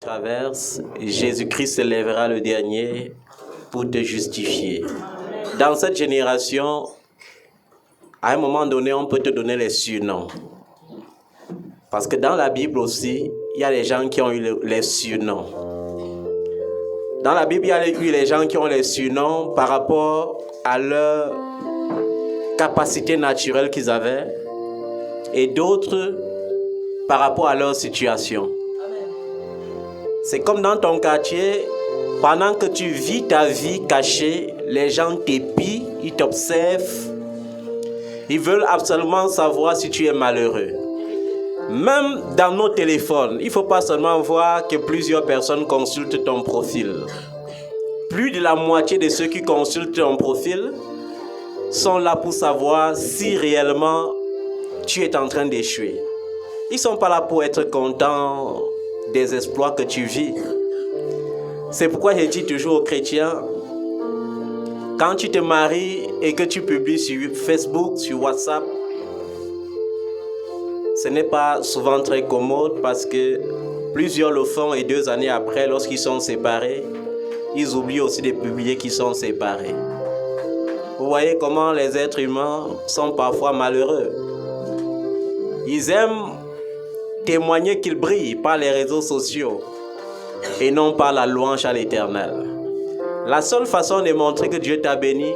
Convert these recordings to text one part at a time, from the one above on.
traverse, Jésus-Christ se lèvera le dernier pour te justifier. Dans cette génération, à un moment donné, on peut te donner les surnoms. Parce que dans la Bible aussi, il y a des gens qui ont eu les surnoms. Dans la Bible, il y a eu les gens qui ont les surnoms par rapport à leur capacité naturelle qu'ils avaient et d'autres par rapport à leur situation. C'est comme dans ton quartier, pendant que tu vis ta vie cachée, les gens t'épient, ils t'observent, ils veulent absolument savoir si tu es malheureux. Même dans nos téléphones, il ne faut pas seulement voir que plusieurs personnes consultent ton profil. Plus de la moitié de ceux qui consultent ton profil sont là pour savoir si réellement tu es en train d'échouer. Ils ne sont pas là pour être contents des exploits que tu vis. C'est pourquoi je dis toujours aux chrétiens, quand tu te maries et que tu publies sur Facebook, sur WhatsApp, ce n'est pas souvent très commode parce que plusieurs le font et 2 années après, lorsqu'ils sont séparés, ils oublient aussi de publier qu'ils sont séparés. Vous voyez comment les êtres humains sont parfois malheureux. Ils aiment témoigner qu'ils brillent par les réseaux sociaux et non par la louange à l'Éternel. La seule façon de montrer que Dieu t'a béni,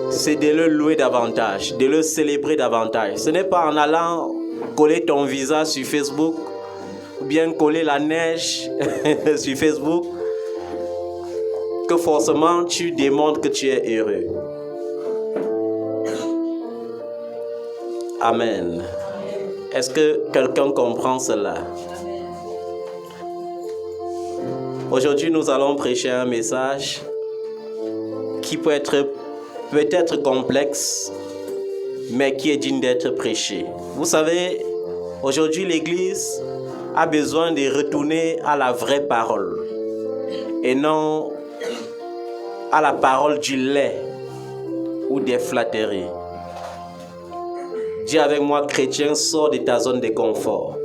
c'est de le louer davantage, de le célébrer davantage. Ce n'est pas en allant coller ton visage sur Facebook ou bien coller la neige sur Facebook que forcément tu démontres que tu es heureux. Amen. Est-ce que quelqu'un comprend cela? Aujourd'hui, nous allons prêcher un message qui peut être peut-être complexe, mais qui est digne d'être prêché. Vous savez, aujourd'hui, l'Église a besoin de retourner à la vraie parole et non à la parole du lait ou des flatteries. Dis avec moi, chrétien, sors de ta zone de confort.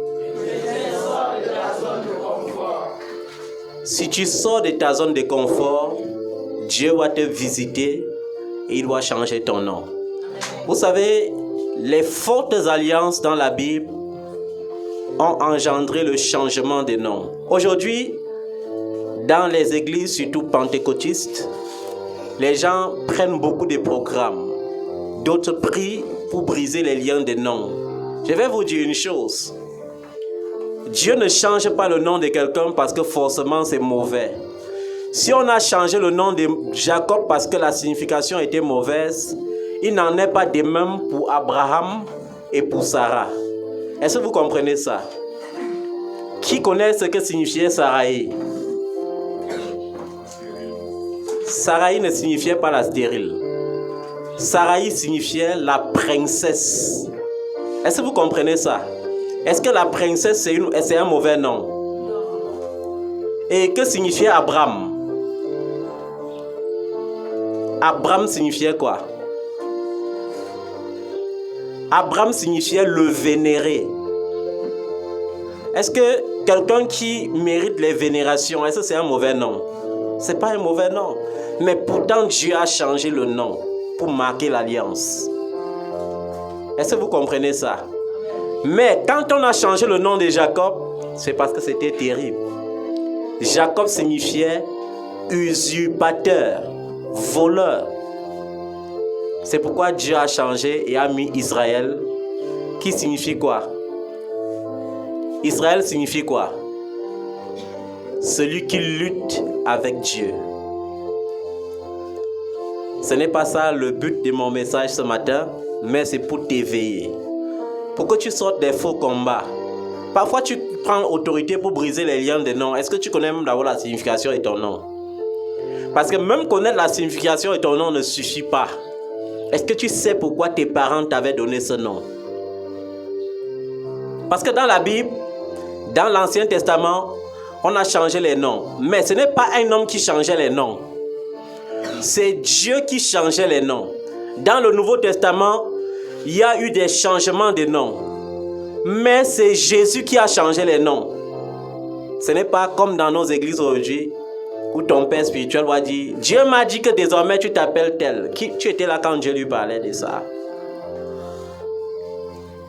Si tu sors de ta zone de confort, Dieu va te visiter et il va changer ton nom. Vous savez, les fortes alliances dans la Bible ont engendré le changement de nom. Aujourd'hui, dans les églises, surtout pentecôtistes, les gens prennent beaucoup de programmes. D'autres prient pour briser les liens de noms. Je vais vous dire une chose. Dieu ne change pas le nom de quelqu'un parce que forcément c'est mauvais. Si on a changé le nom de Jacob parce que la signification était mauvaise, il n'en est pas de même pour Abraham et pour Sarah. Est-ce que vous comprenez ça? Qui connaît ce que signifiait Saraï? Saraï ne signifiait pas la stérile. Saraï signifiait la princesse. Est-ce que vous comprenez ça? Est-ce que la princesse c'est un mauvais nom? Et que signifiait Abraham? Abraham signifiait quoi? Abraham signifiait le vénéré. Est-ce que quelqu'un qui mérite les vénérations, est-ce que c'est un mauvais nom? Ce n'est pas un mauvais nom. Mais pourtant Dieu a changé le nom pour marquer l'alliance. Est-ce que vous comprenez ça? Mais quand on a changé le nom de Jacob, c'est parce que c'était terrible. Jacob signifiait usurpateur, voleur. C'est pourquoi Dieu a changé et a mis Israël, qui signifie quoi? Israël signifie quoi? Celui qui lutte avec Dieu. Ce n'est pas ça le but de mon message ce matin, mais c'est pour t'éveiller. Pour que tu sortes des faux combats. Parfois, tu prends autorité pour briser les liens de noms. Est-ce que tu connais même d'abord la signification de ton nom? Parce que même connaître la signification de ton nom ne suffit pas. Est-ce que tu sais pourquoi tes parents t'avaient donné ce nom? Parce que dans la Bible, dans l'Ancien Testament, on a changé les noms. Mais ce n'est pas un homme qui changeait les noms. C'est Dieu qui changeait les noms. Dans le Nouveau Testament, il y a eu des changements de noms. Mais c'est Jésus qui a changé les noms. Ce n'est pas comme dans nos églises aujourd'hui où ton père spirituel va dire « Dieu m'a dit que désormais tu t'appelles tel. » Tu étais là quand Dieu lui parlait de ça.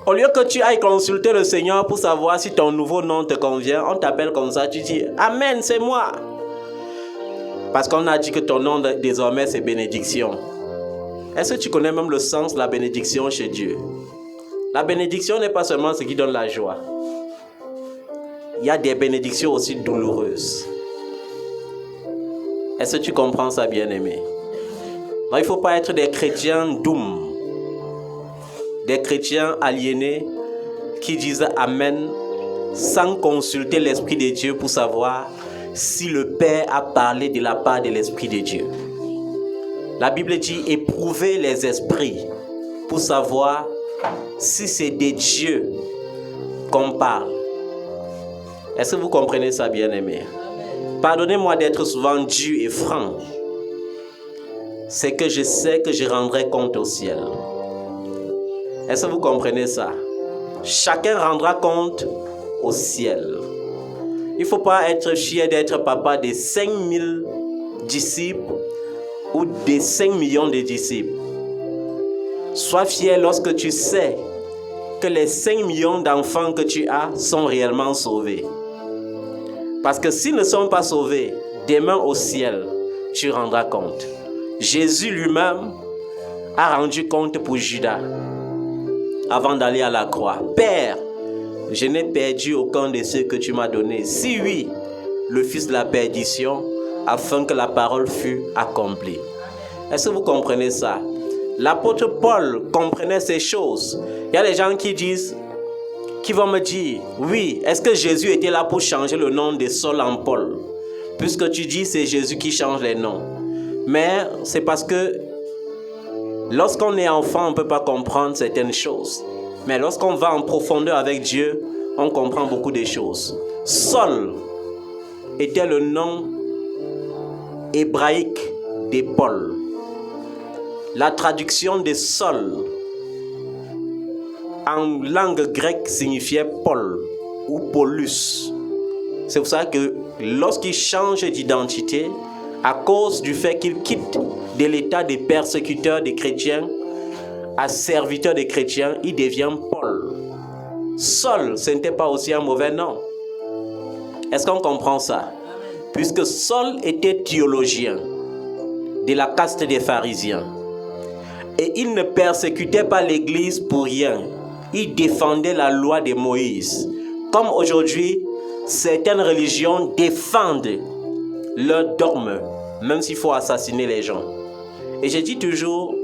Au lieu que tu ailles consulter le Seigneur pour savoir si ton nouveau nom te convient, on t'appelle comme ça, tu dis « Amen, c'est moi. » Parce qu'on a dit que ton nom désormais c'est bénédiction. Est-ce que tu connais même le sens de la bénédiction chez Dieu? La bénédiction n'est pas seulement ce qui donne la joie. Il y a des bénédictions aussi douloureuses. Est-ce que tu comprends ça, bien-aimé? Donc, il ne faut pas être des chrétiens doux, des chrétiens aliénés qui disent Amen sans consulter l'Esprit de Dieu pour savoir si le Père a parlé de la part de l'Esprit de Dieu. La Bible dit éprouvez les esprits pour savoir si c'est de Dieu qu'on parle. Est-ce que vous comprenez ça, bien-aimé? Pardonnez-moi d'être souvent dur et franc. C'est que je sais que je rendrai compte au ciel. Est-ce que vous comprenez ça? Chacun rendra compte au ciel. Il ne faut pas être fier d'être papa de 5000 disciples ou de 5 millions de disciples. Sois fier lorsque tu sais que les 5 millions d'enfants que tu as sont réellement sauvés. Parce que s'ils ne sont pas sauvés, demain au ciel, tu rendras compte. Jésus lui-même a rendu compte pour Judas avant d'aller à la croix. Père, je n'ai perdu aucun de ceux que tu m'as donnés. Si oui, le fils de la perdition, afin que la parole fût accomplie. Est-ce que vous comprenez ça? L'apôtre Paul comprenait ces choses. Il y a des gens qui vont me dire, oui, est-ce que Jésus était là pour changer le nom de Saul en Paul? Puisque tu dis c'est Jésus qui change les noms. Mais c'est parce que lorsqu'on est enfant, on ne peut pas comprendre certaines choses. Mais lorsqu'on va en profondeur avec Dieu, on comprend beaucoup de choses. Saul était le nom hébraïque de Paul. La traduction de Saul en langue grecque signifiait Paul ou Paulus. C'est pour ça que lorsqu'il change d'identité, à cause du fait qu'il quitte de l'état de persécuteur des chrétiens à serviteur des chrétiens, il devient Paul. Saul, ce n'était pas aussi un mauvais nom. Est-ce qu'on comprend ça? Puisque Saul était théologien de la caste des pharisiens. Et il ne persécutait pas l'église pour rien. Il défendait la loi de Moïse. Comme aujourd'hui, certaines religions défendent leur dogme, même s'il faut assassiner les gens. Et je dis toujours,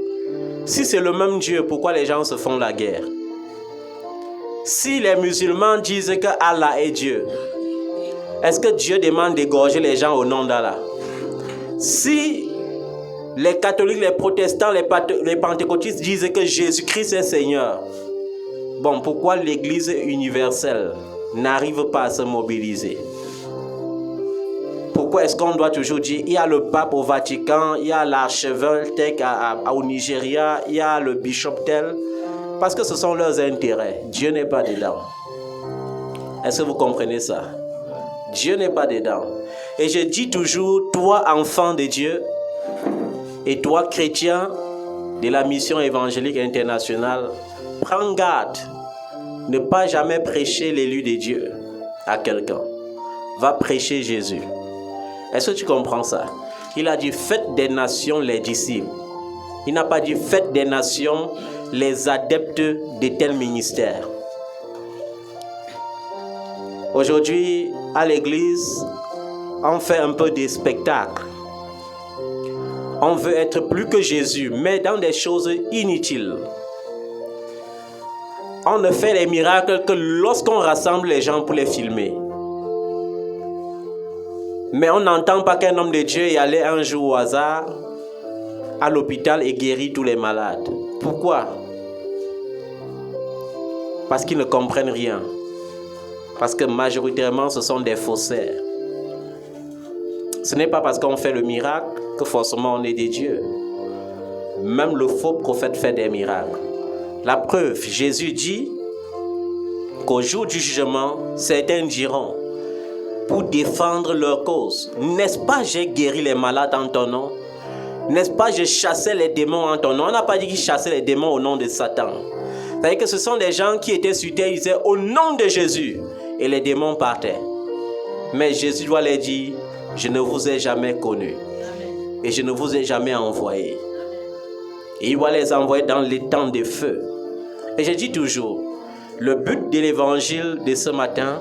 si c'est le même Dieu, pourquoi les gens se font la guerre? Si les musulmans disent que Allah est Dieu, est-ce que Dieu demande d'égorger les gens au nom d'Allah? Si les catholiques, les protestants, les pentecôtistes disent que Jésus-Christ est Seigneur, bon, pourquoi l'Église universelle n'arrive pas à se mobiliser? Pourquoi est-ce qu'on doit toujours dire il y a le pape au Vatican, il y a l'archevêque au Nigeria, il y a le bishop tel? Parce que ce sont leurs intérêts. Dieu n'est pas dedans. Est-ce que vous comprenez ça? Dieu n'est pas dedans. Et je dis toujours, toi enfant de Dieu et toi chrétien de la mission évangélique internationale, prends garde. Ne pas jamais prêcher l'élu de Dieu à quelqu'un. Va prêcher Jésus. Est-ce que tu comprends ça? Il a dit faites des nations les disciples. Il n'a pas dit faites des nations les adeptes de tel ministère. Aujourd'hui, à l'église, on fait un peu des spectacles. On veut être plus que Jésus, mais dans des choses inutiles. On ne fait les miracles que lorsqu'on rassemble les gens pour les filmer. Mais on n'entend pas qu'un homme de Dieu est allé un jour au hasard à l'hôpital et guérit tous les malades. Pourquoi? Parce qu'ils ne comprennent rien. Parce que majoritairement, ce sont des faussaires. Ce n'est pas parce qu'on fait le miracle que forcément on est des dieux. Même le faux prophète fait des miracles. La preuve, Jésus dit qu'au jour du jugement, certains diront pour défendre leur cause. N'est-ce pas, j'ai guéri les malades en ton nom? N'est-ce pas, je chassais les démons en ton nom? On n'a pas dit qu'ils chassaient les démons au nom de Satan. C'est-à-dire que ce sont des gens qui étaient sur terre, ils disaient au nom de Jésus. Et les démons partaient. Mais Jésus doit leur dire, je ne vous ai jamais connus. Et je ne vous ai jamais envoyés. Et il va les envoyer dans les temps de feu. Et je dis toujours, le but de l'évangile de ce matin,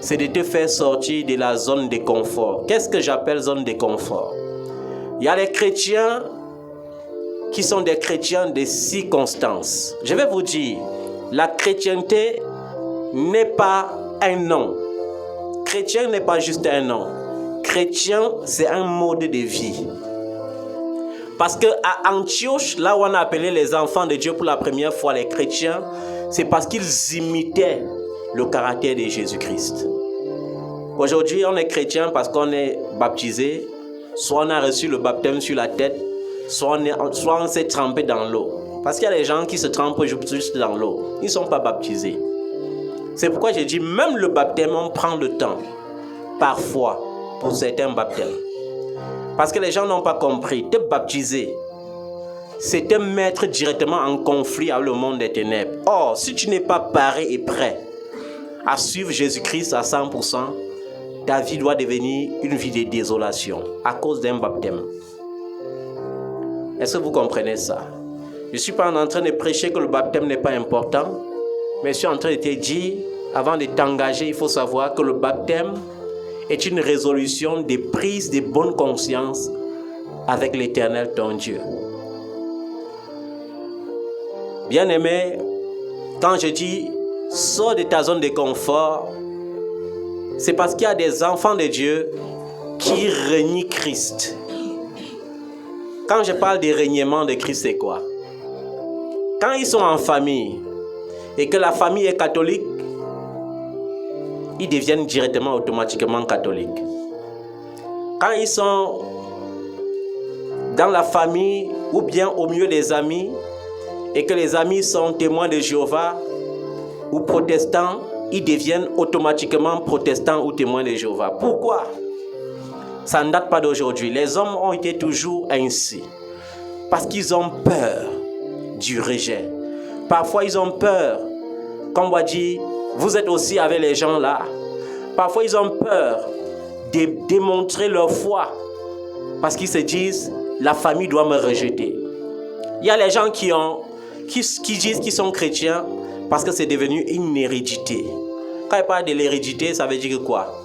c'est de te faire sortir de la zone de confort. Qu'est-ce que j'appelle zone de confort? Il y a les chrétiens qui sont des chrétiens de circonstances. Je vais vous dire, la chrétienté n'est pas un nom. Chrétien n'est pas juste un nom. Chrétien, c'est un mode de vie. Parce qu'à Antioche, là où on a appelé les enfants de Dieu pour la première fois les chrétiens, c'est parce qu'ils imitaient le caractère de Jésus-Christ. Aujourd'hui, on est chrétien parce qu'on est baptisé, soit on a reçu le baptême sur la tête, soit on s'est trempé dans l'eau. Parce qu'il y a des gens qui se trempent juste dans l'eau. Ils ne sont pas baptisés. C'est pourquoi j'ai dit, même le baptême, on prend le temps, parfois, pour certains baptêmes. Parce que les gens n'ont pas compris. Te baptiser, c'est te mettre directement en conflit avec le monde des ténèbres. Or, si tu n'es pas paré et prêt à suivre Jésus-Christ à 100%, ta vie doit devenir une vie de désolation à cause d'un baptême. Est-ce que vous comprenez ça? Je ne suis pas en train de prêcher que le baptême n'est pas important, mais je suis en train de te dire, avant de t'engager, il faut savoir que le baptême est une résolution de prise de bonne conscience avec l'Éternel ton Dieu. Bien-aimé, quand je dis sors de ta zone de confort, c'est parce qu'il y a des enfants de Dieu qui renient Christ. Quand je parle de reniement de Christ, c'est quoi? Quand ils sont en famille et que la famille est catholique, ils deviennent directement, automatiquement catholiques. Quand ils sont dans la famille ou bien au milieu des amis et que les amis sont témoins de Jéhovah ou protestants, ils deviennent automatiquement protestants ou témoins de Jéhovah. Pourquoi? Ça ne date pas d'aujourd'hui. Les hommes ont été toujours ainsi. Parce qu'ils ont peur du rejet. Parfois, ils ont peur, comme on va dire, vous êtes aussi avec les gens là. Parfois, ils ont peur de démontrer leur foi. Parce qu'ils se disent, la famille doit me rejeter. Il y a les gens qui disent qu'ils sont chrétiens parce que c'est devenu une hérédité. Quand il parle de l'hérédité, ça veut dire quoi?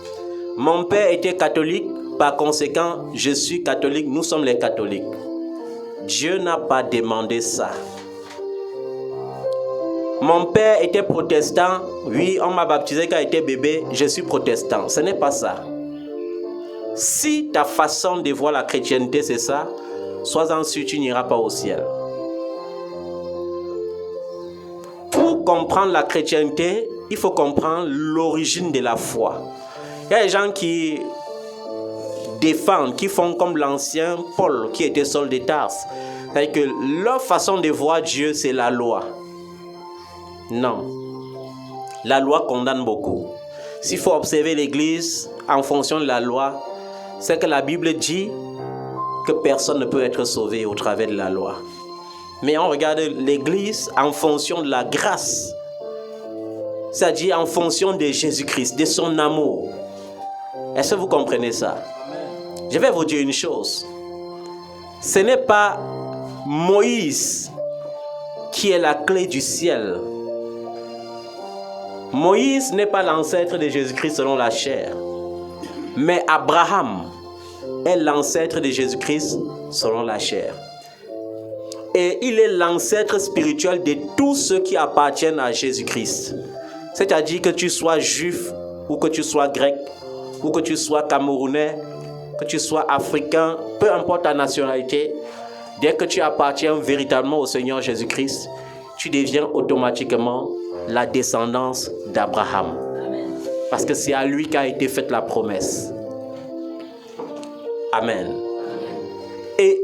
Mon père était catholique, par conséquent, je suis catholique, nous sommes les catholiques. Dieu n'a pas demandé ça. Mon père était protestant, oui, on m'a baptisé quand j'étais bébé, je suis protestant. Ce n'est pas ça. Si ta façon de voir la chrétienté, c'est ça, sois-en sûr, tu n'iras pas au ciel. Pour comprendre la chrétienté, il faut comprendre l'origine de la foi. Il y a des gens qui défendent, qui font comme l'ancien Paul qui était Saul de Tarse. C'est-à-dire que leur façon de voir Dieu, c'est la loi. Non. La loi condamne beaucoup. S'il faut observer l'Église en fonction de la loi, c'est que la Bible dit que personne ne peut être sauvé au travers de la loi. Mais on regarde l'Église en fonction de la grâce. C'est-à-dire en fonction de Jésus-Christ, de son amour. Est-ce que vous comprenez ça? Je vais vous dire une chose. Ce n'est pas Moïse qui est la clé du ciel. Moïse n'est pas l'ancêtre de Jésus-Christ selon la chair. Mais Abraham est l'ancêtre de Jésus-Christ selon la chair. Et il est l'ancêtre spirituel de tous ceux qui appartiennent à Jésus-Christ. C'est-à-dire que tu sois juif ou que tu sois grec ou que tu sois camerounais, que tu sois africain, peu importe ta nationalité, dès que tu appartiens véritablement au Seigneur Jésus-Christ, tu deviens automatiquement la descendance d'Abraham. Parce que c'est à lui qu'a été faite la promesse. Amen. Et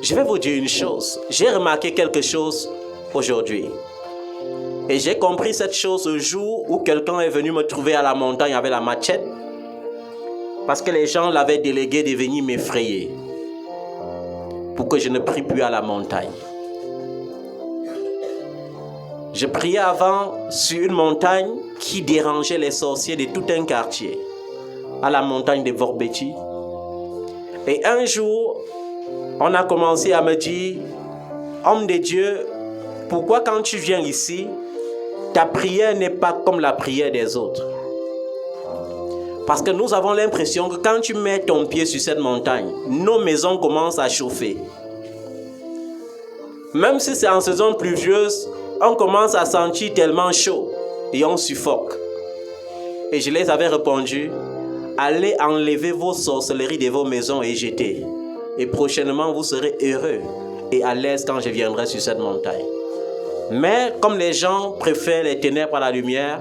je vais vous dire une chose. J'ai remarqué quelque chose aujourd'hui. Et j'ai compris cette chose le jour où quelqu'un est venu me trouver à la montagne avec la machette. parce que les gens l'avaient délégué de venir m'effrayer pour que je ne prie plus à la montagne. Je priais avant sur une montagne qui dérangeait les sorciers de tout un quartier, à la montagne de Vorbeti. Et un jour, on a commencé à me dire, homme de Dieu, pourquoi quand tu viens ici, ta prière n'est pas comme la prière des autres? Parce que nous avons l'impression que quand tu mets ton pied sur cette montagne, nos maisons commencent à chauffer. Même si c'est en saison pluvieuse, on commence à sentir tellement chaud et on suffoque. Et je les avais répondu, allez enlever vos sorcelleries de vos maisons et jetez. Et prochainement, vous serez heureux et à l'aise quand je viendrai sur cette montagne. Mais comme les gens préfèrent les ténèbres à la lumière,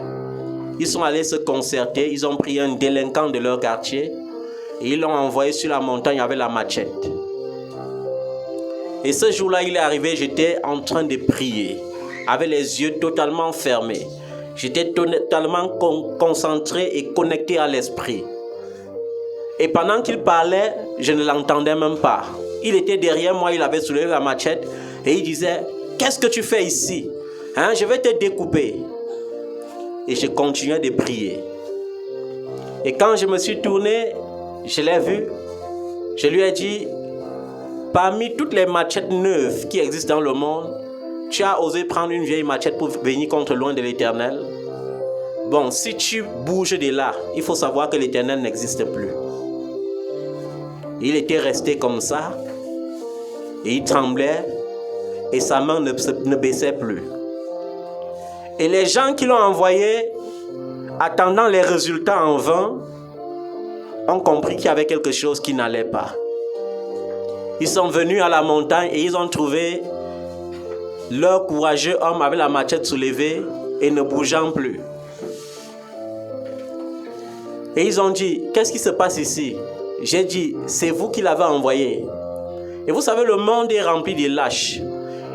ils sont allés se concerter, ils ont pris un délinquant de leur quartier et ils l'ont envoyé sur la montagne avec la machette. Et ce jour-là, il est arrivé, j'étais en train de prier, avec les yeux totalement fermés. J'étais totalement concentré et connecté à l'esprit. Et pendant qu'il parlait, je ne l'entendais même pas. Il était derrière moi, il avait soulevé la machette et il disait, qu'est-ce que tu fais ici? Je vais te découper. Et je continuais de prier. Et quand je me suis tourné, je l'ai vu. Je lui ai dit, parmi toutes les machettes neuves qui existent dans le monde, tu as osé prendre une vieille machette pour venir contre loin de l'Éternel? Bon, si tu bouges de là, il faut savoir que l'Éternel n'existe plus. Il était resté comme ça, et il tremblait, et sa main ne baissait plus. Et les gens qui l'ont envoyé, attendant les résultats en vain, ont compris qu'il y avait quelque chose qui n'allait pas. Ils sont venus à la montagne et ils ont trouvé leur courageux homme avec la machette soulevée et ne bougeant plus. Et ils ont dit, qu'est-ce qui se passe ici? J'ai dit, c'est vous qui l'avez envoyé. Et vous savez, le monde est rempli de lâches.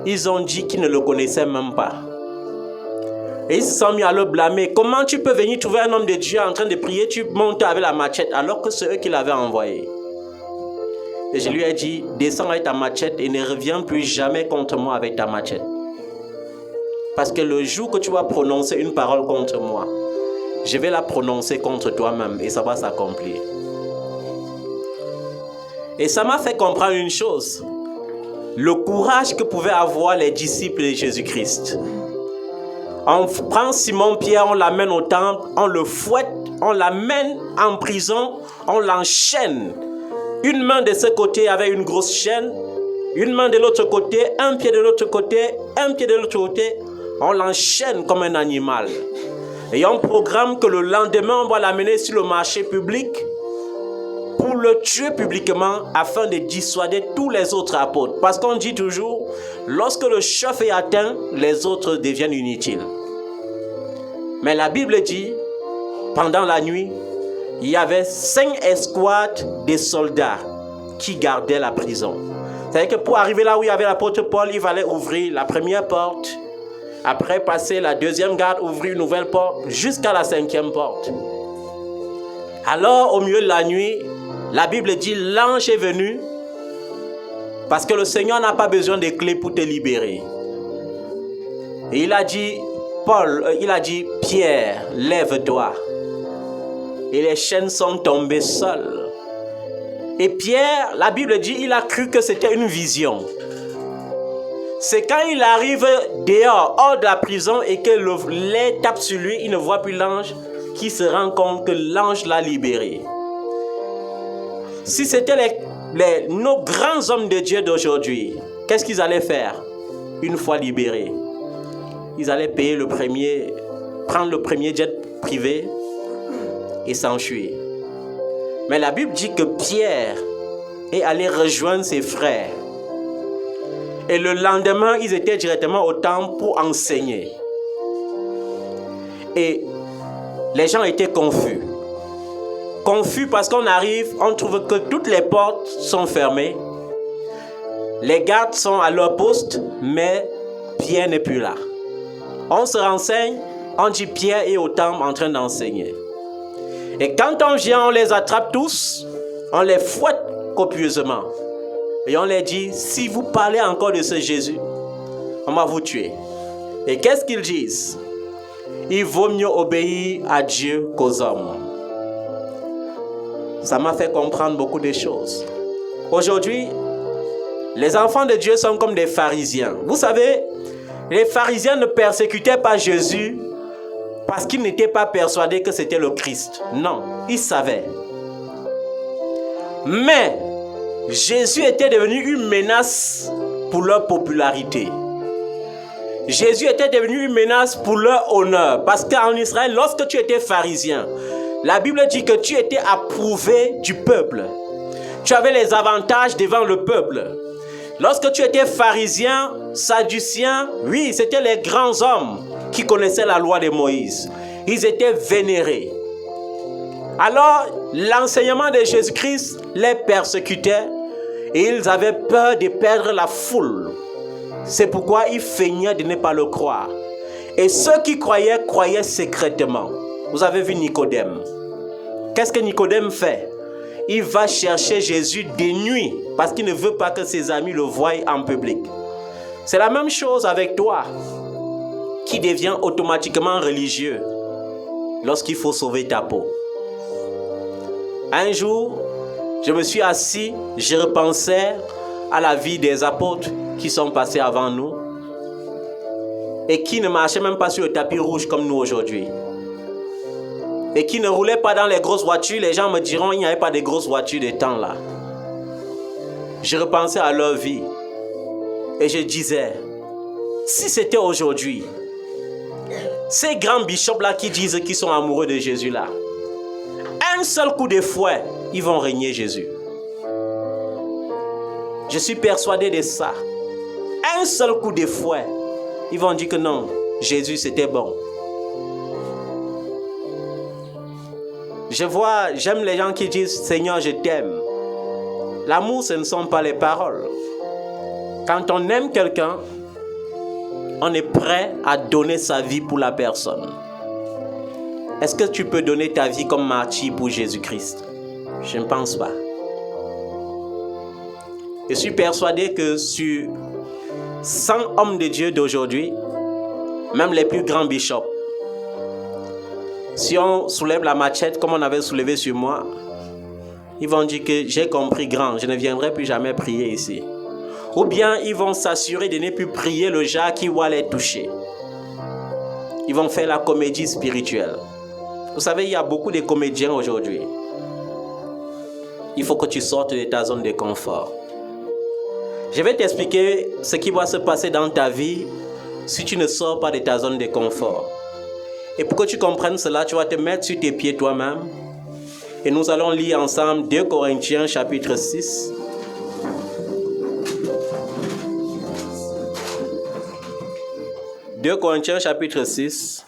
Ils ont dit qu'ils ne le connaissaient même pas. Et ils se sont mis à le blâmer. Comment tu peux venir trouver un homme de Dieu en train de prier, tu montes avec la machette alors que c'est eux qui l'avaient envoyé. Et je lui ai dit, descends avec ta machette et ne reviens plus jamais contre moi avec ta machette. Parce que le jour que tu vas prononcer une parole contre moi, je vais la prononcer contre toi-même et ça va s'accomplir. Et ça m'a fait comprendre une chose. Le courage que pouvaient avoir les disciples de Jésus-Christ. On prend Simon-Pierre, on l'amène au temple, on le fouette, on l'amène en prison, on l'enchaîne. Une main de ce côté avec une grosse chaîne, une main de l'autre côté, un pied de l'autre côté, un pied de l'autre côté. On l'enchaîne comme un animal. Et on programme que le lendemain, on va l'amener sur le marché public pour le tuer publiquement afin de dissuader tous les autres apôtres. Parce qu'on dit toujours, lorsque le chef est atteint, les autres deviennent inutiles. Mais la Bible dit, pendant la nuit, il y avait 5 escouades de soldats qui gardaient la prison. C'est-à-dire que pour arriver là où il y avait l'apôtre Paul, il fallait ouvrir la première porte, après passer la deuxième garde, ouvrir une nouvelle porte, jusqu'à la 5e porte. Alors, au milieu de la nuit, la Bible dit, l'ange est venu, parce que le Seigneur n'a pas besoin de clés pour te libérer. Et il a dit, Pierre, lève-toi. Et les chaînes sont tombées seules. Et Pierre, la Bible dit, il a cru que c'était une vision. C'est quand il arrive dehors, hors de la prison, et que l'air tape sur lui, il ne voit plus l'ange, qu'il se rend compte que l'ange l'a libéré. Si c'était nos grands hommes de Dieu d'aujourd'hui, qu'est-ce qu'ils allaient faire une fois libérés? Ils allaient payer prendre le premier jet privé et s'enfuir. Mais la Bible dit que Pierre est allé rejoindre ses frères. Et le lendemain, ils étaient directement au temple pour enseigner. Et les gens étaient confus. Confus parce qu'on arrive, on trouve que toutes les portes sont fermées. Les gardes sont à leur poste, mais Pierre n'est plus là. On se renseigne, on dit Pierre est au temple en train d'enseigner. Et quand on vient, on les attrape tous, on les fouette copieusement. Et on leur dit, si vous parlez encore de ce Jésus, on va vous tuer. Et qu'est-ce qu'ils disent? Il vaut mieux obéir à Dieu qu'aux hommes. Ça m'a fait comprendre beaucoup de choses. Aujourd'hui, les enfants de Dieu sont comme des pharisiens. Vous savez, les pharisiens ne persécutaient pas Jésus parce qu'ils n'étaient pas persuadés que c'était le Christ. Non, ils savaient. Mais Jésus était devenu une menace pour leur popularité. Jésus était devenu une menace pour leur honneur. Parce qu'en Israël, lorsque tu étais pharisien, la Bible dit que tu étais approuvé du peuple. Tu avais les avantages devant le peuple. Lorsque tu étais pharisien, sadducien, oui, c'était les grands hommes qui connaissaient la loi de Moïse. Ils étaient vénérés. Alors, l'enseignement de Jésus-Christ les persécutait et ils avaient peur de perdre la foule. C'est pourquoi ils feignaient de ne pas le croire. Et ceux qui croyaient, croyaient secrètement. Vous avez vu Nicodème. Qu'est-ce que Nicodème fait? Il va chercher Jésus de nuit parce qu'il ne veut pas que ses amis le voient en public. C'est la même chose avec toi qui devient automatiquement religieux lorsqu'il faut sauver ta peau. Un jour, je me suis assis, je repensais à la vie des apôtres qui sont passés avant nous et qui ne marchaient même pas sur le tapis rouge comme nous aujourd'hui. Et qui ne roulaient pas dans les grosses voitures. Les gens me diront il n'y avait pas de grosses voitures de temps là. Je repensais à leur vie et je disais, si c'était aujourd'hui, ces grands bishops là qui disent qu'ils sont amoureux de Jésus là, un seul coup de fouet, ils vont régner Jésus. Je suis persuadé de ça. Un seul coup de fouet, ils vont dire que non, Jésus c'était bon. J'aime les gens qui disent Seigneur je t'aime. L'amour ce ne sont pas les paroles. Quand on aime quelqu'un, on est prêt à donner sa vie pour la personne. Est-ce que tu peux donner ta vie comme martyr pour Jésus-Christ? Je ne pense pas. Je suis persuadé que sur 100 hommes de Dieu d'aujourd'hui, même les plus grands bishops, si on soulève la machette comme on avait soulevé sur moi, ils vont dire que j'ai compris grand, je ne viendrai plus jamais prier ici. Ou bien ils vont s'assurer de ne plus prier le genre qui va les toucher. Ils vont faire la comédie spirituelle. Vous savez, il y a beaucoup de comédiens aujourd'hui. Il faut que tu sortes de ta zone de confort. Je vais t'expliquer ce qui va se passer dans ta vie si tu ne sors pas de ta zone de confort. Et pour que tu comprennes cela, tu vas te mettre sur tes pieds toi-même. Et nous allons lire ensemble 2 Corinthiens chapitre 6. « 2 Corinthiens chapitre 6.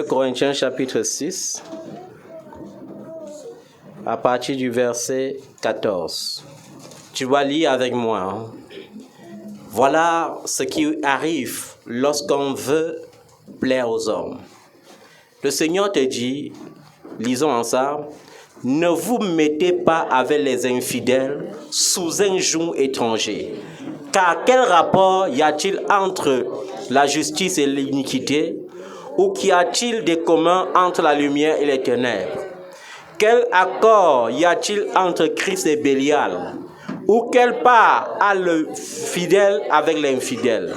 Corinthiens chapitre 6, à partir du verset 14. Tu vas lire avec moi. Voilà ce qui arrive lorsqu'on veut plaire aux hommes. Le Seigneur te dit, lisons ensemble, ne vous mettez pas avec les infidèles sous un joug étranger. Car quel rapport y a-t-il entre la justice et l'iniquité? Ou qu'y a-t-il de commun entre la lumière et les ténèbres? Quel accord y a-t-il entre Christ et Bélial? Ou quelle part a le fidèle avec l'infidèle?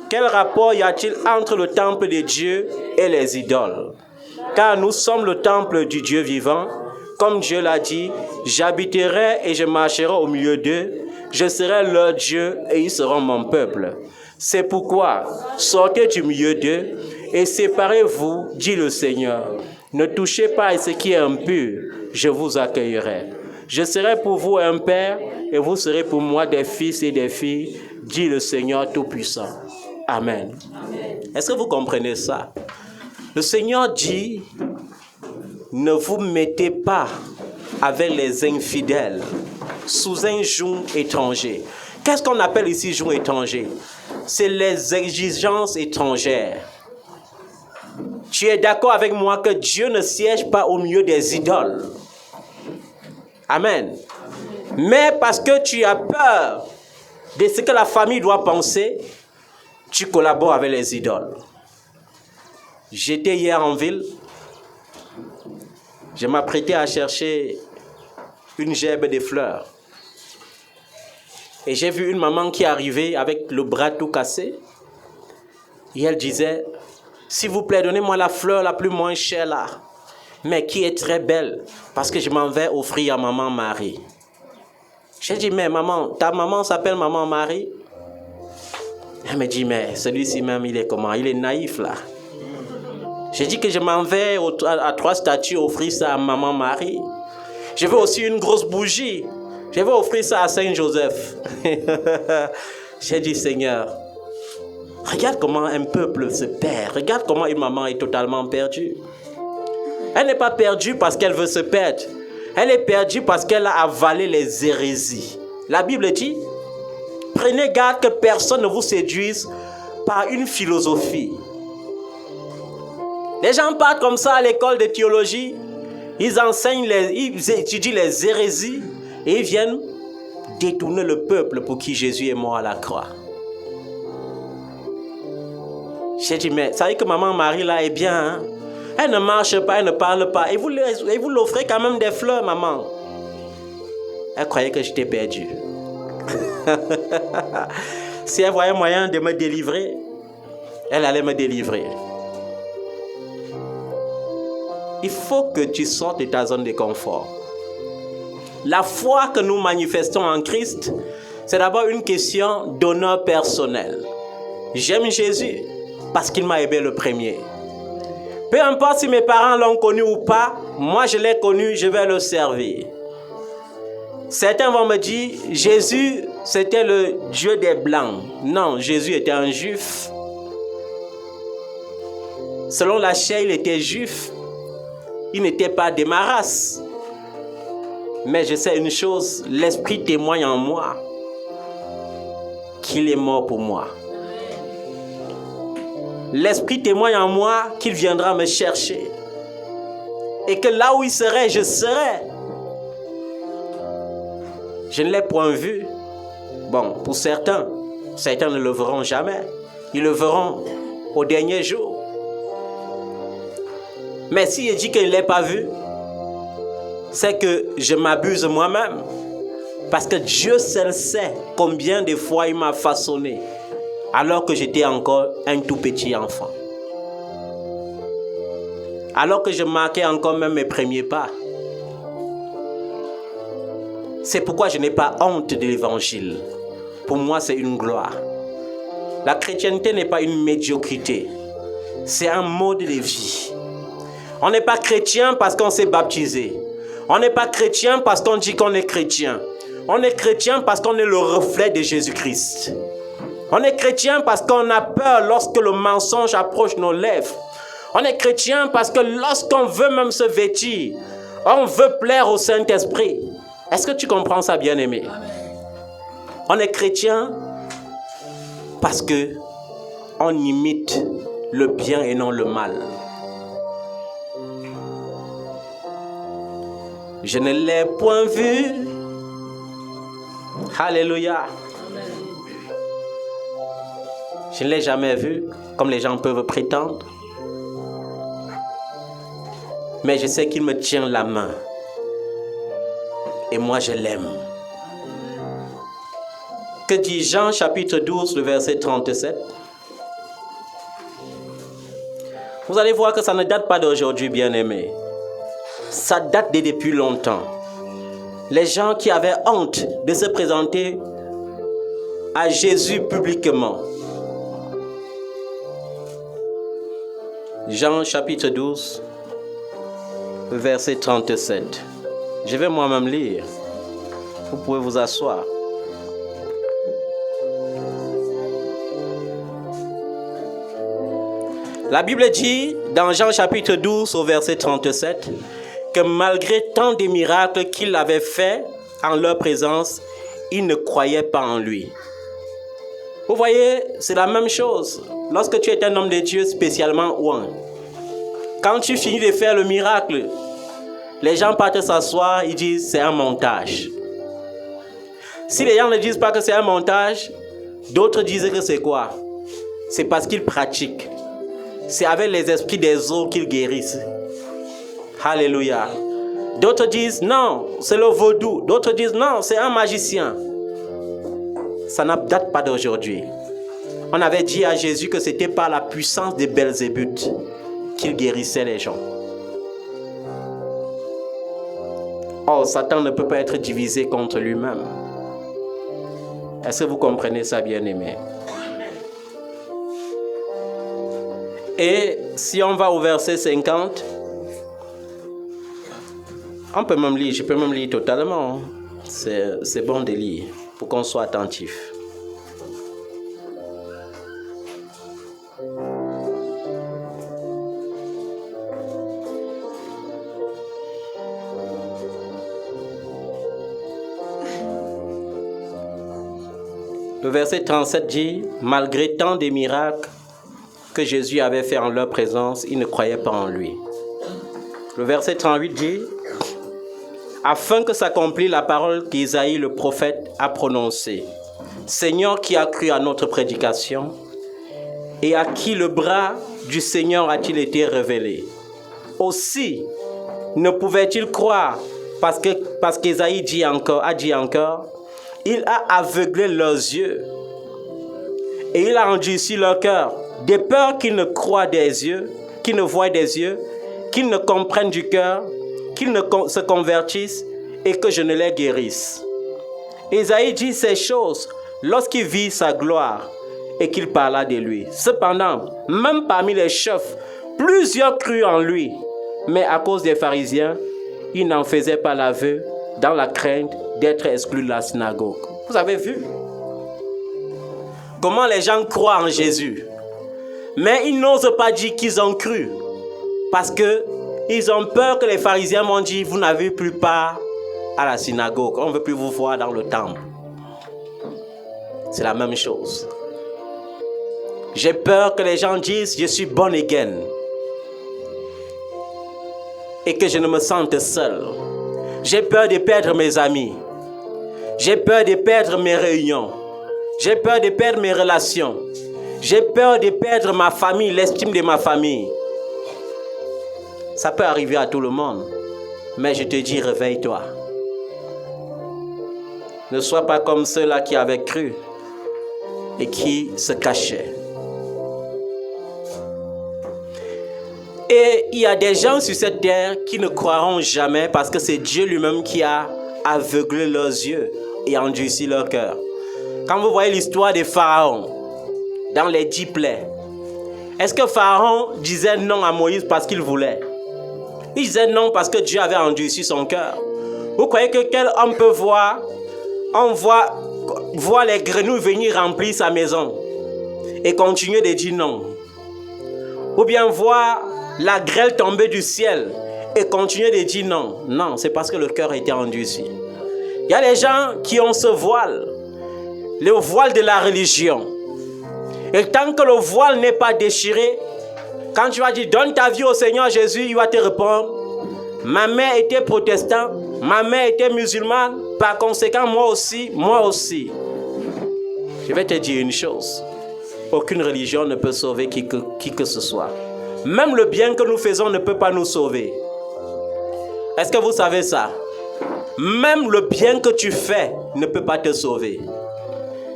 Quel rapport y a-t-il entre le temple de Dieu et les idoles? Car nous sommes le temple du Dieu vivant. Comme Dieu l'a dit, j'habiterai et je marcherai au milieu d'eux. Je serai leur Dieu et ils seront mon peuple. C'est pourquoi, sortez du milieu d'eux et séparez-vous, dit le Seigneur. Ne touchez pas à ce qui est impur, je vous accueillerai. Je serai pour vous un père et vous serez pour moi des fils et des filles, dit le Seigneur Tout-Puissant. Amen. Est-ce que vous comprenez ça? Le Seigneur dit, ne vous mettez pas avec les infidèles sous un joug étranger. Qu'est-ce qu'on appelle ici joug étranger? C'est les exigences étrangères. Tu es d'accord avec moi que Dieu ne siège pas au milieu des idoles. Amen. Mais parce que tu as peur de ce que la famille doit penser, tu collabores avec les idoles. J'étais hier en ville. Je m'apprêtais à chercher une gerbe de fleurs. Et j'ai vu une maman qui arrivait avec le bras tout cassé. Et elle disait, s'il vous plaît, donnez-moi la fleur la plus moins chère là, mais qui est très belle, parce que je m'en vais offrir à maman Marie. J'ai dit, mais maman, ta maman s'appelle maman Marie? Elle me dit, mais celui-ci même, il est comment? Il est naïf là. J'ai dit que je m'en vais à 3 statues offrir ça à maman Marie. Je veux aussi une grosse bougie. Je vais offrir ça à Saint-Joseph. J'ai dit, Seigneur, regarde comment un peuple se perd. Regarde comment une maman est totalement perdue. Elle n'est pas perdue parce qu'elle veut se perdre. Elle est perdue parce qu'elle a avalé les hérésies. La Bible dit, prenez garde que personne ne vous séduise par une philosophie. Les gens partent comme ça à l'école de théologie. Ils enseignent, ils étudient les hérésies et ils viennent détourner le peuple pour qui Jésus est mort à la croix. J'ai dit, mais ça veut dire que maman Marie là est bien, hein? Elle ne marche pas, elle ne parle pas. Et vous l'offrez quand même des fleurs, maman. Elle croyait que j'étais perdu. Si elle voyait moyen de me délivrer, elle allait me délivrer. Il faut que tu sortes de ta zone de confort. La foi que nous manifestons en Christ, c'est d'abord une question d'honneur personnel. J'aime Jésus parce qu'il m'a aimé le premier. Peu importe si mes parents l'ont connu ou pas, moi je l'ai connu, je vais le servir. Certains vont me dire, Jésus, c'était le Dieu des Blancs. Non, Jésus était un juif. Selon la chair, il était juif. Il n'était pas de ma race. Mais je sais une chose, l'Esprit témoigne en moi qu'il est mort pour moi. L'Esprit témoigne en moi qu'il viendra me chercher. Et que là où il serait, je serai. Je ne l'ai point vu. Bon, pour certains ne le verront jamais. Ils le verront au dernier jour. Mais si je dis qu'il ne l'a pas vu, c'est que je m'abuse moi-même. Parce que Dieu seul sait combien de fois il m'a façonné alors que j'étais encore un tout petit enfant. Alors que je marquais encore même mes premiers pas. C'est pourquoi je n'ai pas honte de l'évangile. Pour moi, c'est une gloire. La chrétienté n'est pas une médiocrité. C'est un mode de vie. On n'est pas chrétien parce qu'on s'est baptisé. On n'est pas chrétien parce qu'on dit qu'on est chrétien. On est chrétien parce qu'on est le reflet de Jésus-Christ. On est chrétien parce qu'on a peur lorsque le mensonge approche nos lèvres. On est chrétien parce que lorsqu'on veut même se vêtir, on veut plaire au Saint-Esprit. Est-ce que tu comprends ça, bien-aimé? On est chrétien parce que on imite le bien et non le mal. Je ne l'ai point vu. Alléluia. Je ne l'ai jamais vu, comme les gens peuvent prétendre. Mais je sais qu'il me tient la main. Et moi, je l'aime. Que dit Jean, chapitre 12, le verset 37? Vous allez voir que ça ne date pas d'aujourd'hui, bien-aimés. Ça date de depuis longtemps. Les gens qui avaient honte de se présenter à Jésus publiquement. Jean chapitre 12, verset 37. Je vais moi-même lire. Vous pouvez vous asseoir. La Bible dit, dans Jean chapitre 12, au verset 37, que malgré tant de miracles qu'il avait faits en leur présence, ils ne croyaient pas en lui. Vous voyez, c'est la même chose. Lorsque tu es un homme de Dieu spécialement oint, quand tu finis de faire le miracle, les gens partent s'asseoir, ils disent c'est un montage. Si les gens ne disent pas que c'est un montage, d'autres disent que c'est quoi? C'est parce qu'ils pratiquent. C'est avec les esprits des eaux qu'ils guérissent. Alléluia. D'autres disent non, c'est le vaudou. D'autres disent non, c'est un magicien. Ça ne date pas d'aujourd'hui. On avait dit à Jésus que c'était par la puissance de Belzébuth qu'il guérissait les gens. Oh, Satan ne peut pas être divisé contre lui-même. Est-ce que vous comprenez ça, bien-aimés? Et si on va au verset 50, on peut même lire, je peux même lire totalement. C'est bon de lire pour qu'on soit attentif. Le verset 37 dit, malgré tant de miracles que Jésus avait fait en leur présence, ils ne croyaient pas en lui. Le verset 38 dit, afin que s'accomplisse la parole qu'Isaïe le prophète a prononcée. Seigneur, qui a cru à notre prédication et à qui le bras du Seigneur a-t-il été révélé? Aussi, ne pouvait-il croire parce qu'Isaïe a dit encore, il a aveuglé leurs yeux et il a endurci leur cœur, de peur qu'ils ne croient des yeux, qu'ils ne voient des yeux, qu'ils ne comprennent du cœur, qu'ils ne se convertissent et que je ne les guérisse. Isaïe dit ces choses lorsqu'il vit sa gloire et qu'il parla de lui. Cependant, même parmi les chefs, plusieurs crurent en lui, mais à cause des pharisiens, ils n'en faisaient pas l'aveu dans la crainte d'être exclus de la synagogue. Vous avez vu comment les gens croient en Jésus, mais ils n'osent pas dire qu'ils ont cru parce qu'ils ont peur que les pharisiens m'ont dit, vous n'avez plus part à la synagogue, on ne veut plus vous voir dans le temple. C'est la même chose. J'ai peur que les gens disent, je suis born again et que je ne me sente seul. J'ai peur de perdre mes amis. J'ai peur de perdre mes réunions. J'ai peur de perdre mes relations. J'ai peur de perdre ma famille, l'estime de ma famille. Ça peut arriver à tout le monde. Mais je te dis, réveille-toi. Ne sois pas comme ceux-là qui avaient cru et qui se cachaient. Et il y a des gens sur cette terre qui ne croiront jamais parce que c'est Dieu lui-même qui a aveuglé leurs yeux et endurci leur cœur. Quand vous voyez l'histoire de Pharaon dans les 10 plaies, est-ce que Pharaon disait non à Moïse parce qu'il voulait? Il disait non parce que Dieu avait endurci son cœur. Vous croyez que quel homme peut voir? On voit les grenouilles venir remplir sa maison et continuer de dire non. Ou bien voir la grêle tomber du ciel et continuer de dire non. Non, c'est parce que le cœur a été endurci. Il y a des gens qui ont ce voile, le voile de la religion. Et tant que le voile n'est pas déchiré, quand tu vas dire donne ta vie au Seigneur Jésus, il va te répondre, ma mère était protestante, ma mère était musulmane, par conséquent moi aussi. Je vais te dire une chose, aucune religion ne peut sauver qui que ce soit. Même le bien que nous faisons ne peut pas nous sauver. Est-ce que vous savez ça? Même le bien que tu fais ne peut pas te sauver.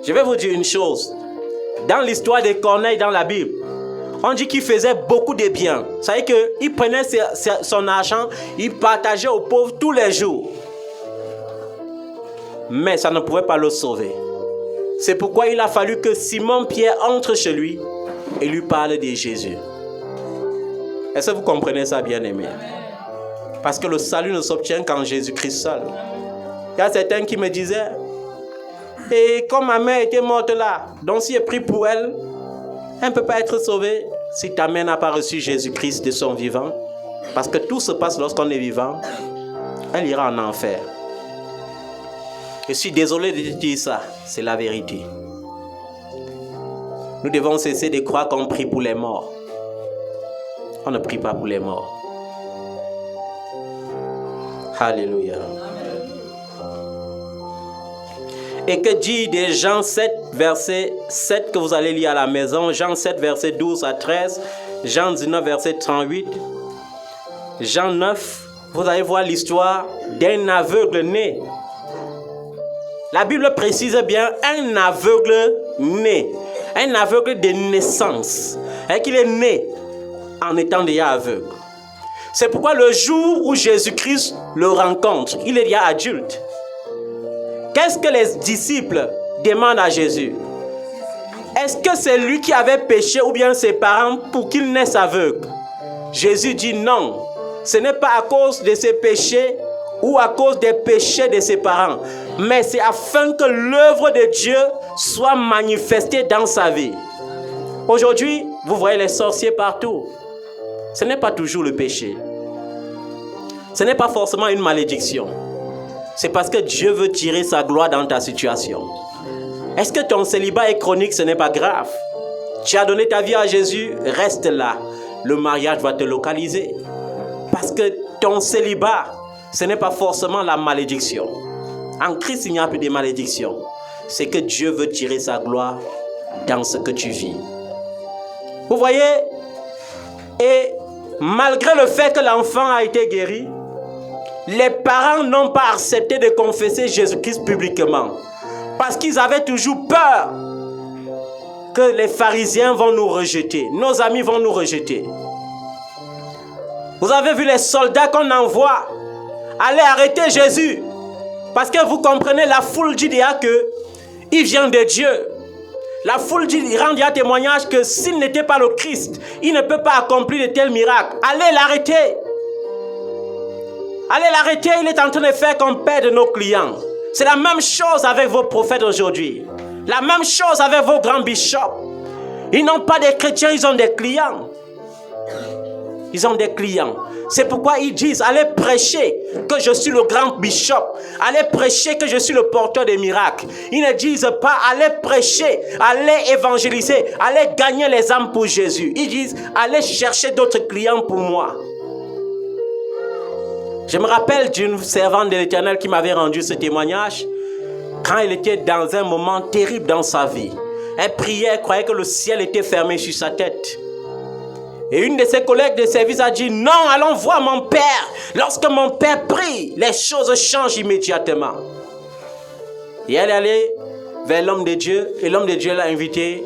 Je vais vous dire une chose. Dans l'histoire de Corneille dans la Bible, on dit qu'il faisait beaucoup de bien. Ça veut dire qu'il prenait son argent, il partageait aux pauvres tous les jours. Mais ça ne pouvait pas le sauver. C'est pourquoi il a fallu que Simon-Pierre entre chez lui et lui parle de Jésus. Est-ce que vous comprenez ça, bien-aimés? Parce que le salut ne s'obtient qu'en Jésus-Christ seul. Il y a certains qui me disaient, et comme ma mère était morte là, donc si je prie pour elle, elle ne peut pas être sauvée si ta mère n'a pas reçu Jésus-Christ de son vivant. Parce que tout se passe lorsqu'on est vivant, elle ira en enfer. Je suis désolé de te dire ça, c'est la vérité. Nous devons cesser de croire qu'on prie pour les morts. On ne prie pas pour les morts. Alléluia. Et que dit de Jean 7, verset 7 que vous allez lire à la maison, Jean 7, verset 12 à 13, Jean 19, verset 38, Jean 9, vous allez voir l'histoire d'un aveugle né. La Bible précise bien un aveugle né, un aveugle de naissance, et qu'il est né en étant déjà aveugle. C'est pourquoi le jour où Jésus-Christ le rencontre, il est déjà adulte. Qu'est-ce que les disciples demandent à Jésus? Est-ce que c'est lui qui avait péché ou bien ses parents pour qu'il naisse aveugle? Jésus dit non. Ce n'est pas à cause de ses péchés ou à cause des péchés de ses parents, mais c'est afin que l'œuvre de Dieu soit manifestée dans sa vie. Aujourd'hui, vous voyez les sorciers partout. Ce n'est pas toujours le péché. Ce n'est pas forcément une malédiction. C'est parce que Dieu veut tirer sa gloire dans ta situation. Est-ce que ton célibat est chronique? Ce n'est pas grave. Tu as donné ta vie à Jésus, reste là. Le mariage va te localiser. Parce que ton célibat, ce n'est pas forcément la malédiction. En Christ, il n'y a plus de malédiction. C'est que Dieu veut tirer sa gloire dans ce que tu vis. Vous voyez? Et malgré le fait que l'enfant a été guéri, les parents n'ont pas accepté de confesser Jésus-Christ publiquement. Parce qu'ils avaient toujours peur que les pharisiens vont nous rejeter. Nos amis vont nous rejeter. Vous avez vu les soldats qu'on envoie aller arrêter Jésus. Parce que vous comprenez, la foule dit déjà qu'il vient de Dieu. La foule dit, il rend déjà témoignage que s'il n'était pas le Christ, il ne peut pas accomplir de tels miracles. Allez l'arrêter. Allez l'arrêter, il est en train de faire qu'on perde nos clients. C'est la même chose avec vos prophètes aujourd'hui. La même chose avec vos grands bishops. Ils n'ont pas des chrétiens, ils ont des clients. Ils ont des clients. C'est pourquoi ils disent, allez prêcher que je suis le grand bishop. Allez prêcher que je suis le porteur des miracles. Ils ne disent pas, allez prêcher, allez évangéliser, allez gagner les âmes pour Jésus. Ils disent, allez chercher d'autres clients pour moi. Je me rappelle d'une servante de l'Éternel qui m'avait rendu ce témoignage quand elle était dans un moment terrible dans sa vie. Elle priait, elle croyait que le ciel était fermé sur sa tête. Et une de ses collègues de service a dit, non, allons voir mon père. Lorsque mon père prie, les choses changent immédiatement. Et elle est allée vers l'homme de Dieu, et l'homme de Dieu l'a invité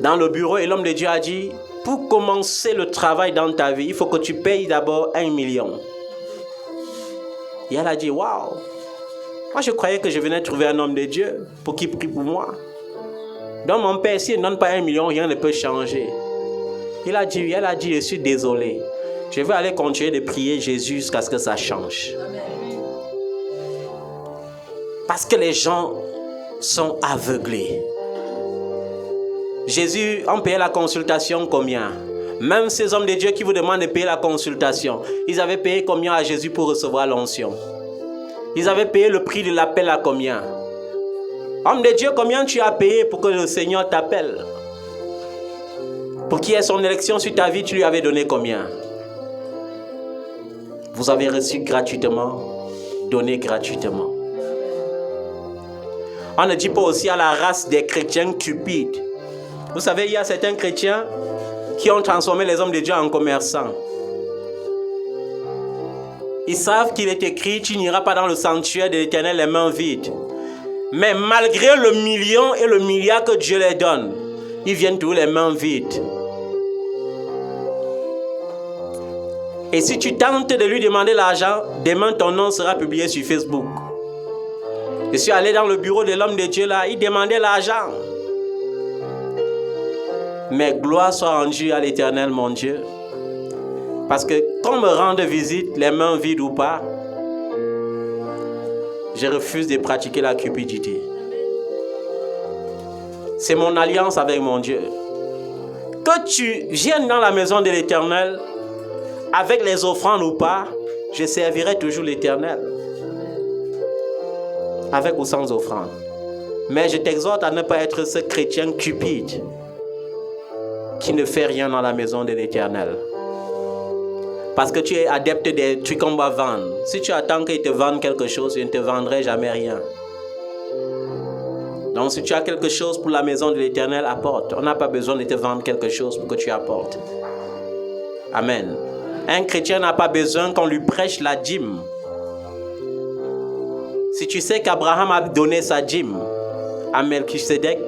dans le bureau, et l'homme de Dieu a dit, pour commencer le travail dans ta vie, il faut que tu payes d'abord 1 million. Et elle a dit, waouh, moi je croyais que je venais trouver un homme de Dieu pour qu'il prie pour moi. Donc mon père, s'il ne donne pas 1 million, rien ne peut changer. Elle a dit, je suis désolé. Je vais aller continuer de prier Jésus jusqu'à ce que ça change. Parce que les gens sont aveuglés. Jésus, on payait la consultation combien? Même ces hommes de Dieu qui vous demandent de payer la consultation, ils avaient payé combien à Jésus pour recevoir l'onction? Ils avaient payé le prix de l'appel à combien? Homme de Dieu, combien tu as payé pour que le Seigneur t'appelle? Pour qu'il y ait son élection sur ta vie, tu lui avais donné combien? Vous avez reçu gratuitement, donné gratuitement. On ne dit pas aussi à la race des chrétiens cupides. Vous savez, il y a certains chrétiens qui ont transformé les hommes de Dieu en commerçants. Ils savent qu'il est écrit, tu n'iras pas dans le sanctuaire de l'Éternel les mains vides. Mais malgré le million et le milliard que Dieu les donne, ils viennent tous les mains vides. Et si tu tentes de lui demander l'argent, demain ton nom sera publié sur Facebook. Je suis allé dans le bureau de l'homme de Dieu là, il demandait l'argent. Mais gloire soit rendue à l'Éternel, mon Dieu. Parce que qu'on me rende visite, les mains vides ou pas, Je refuse de pratiquer la cupidité. C'est mon alliance avec mon Dieu. Que tu viennes dans la maison de l'Éternel avec les offrandes ou pas, je servirai toujours l'Éternel. Avec ou sans offrande. Mais je t'exhorte à ne pas être ce chrétien cupide qui ne fait rien dans la maison de l'Éternel. Parce que tu es adepte des trucs qu'on va vendre. Si tu attends qu'ils te vendent quelque chose, je ne te vendrai jamais rien. Donc si tu as quelque chose pour la maison de l'Éternel, apporte. On n'a pas besoin de te vendre quelque chose pour que tu apportes. Amen. Un chrétien n'a pas besoin qu'on lui prêche la dîme. Si tu sais qu'Abraham a donné sa dîme à Melchisedec,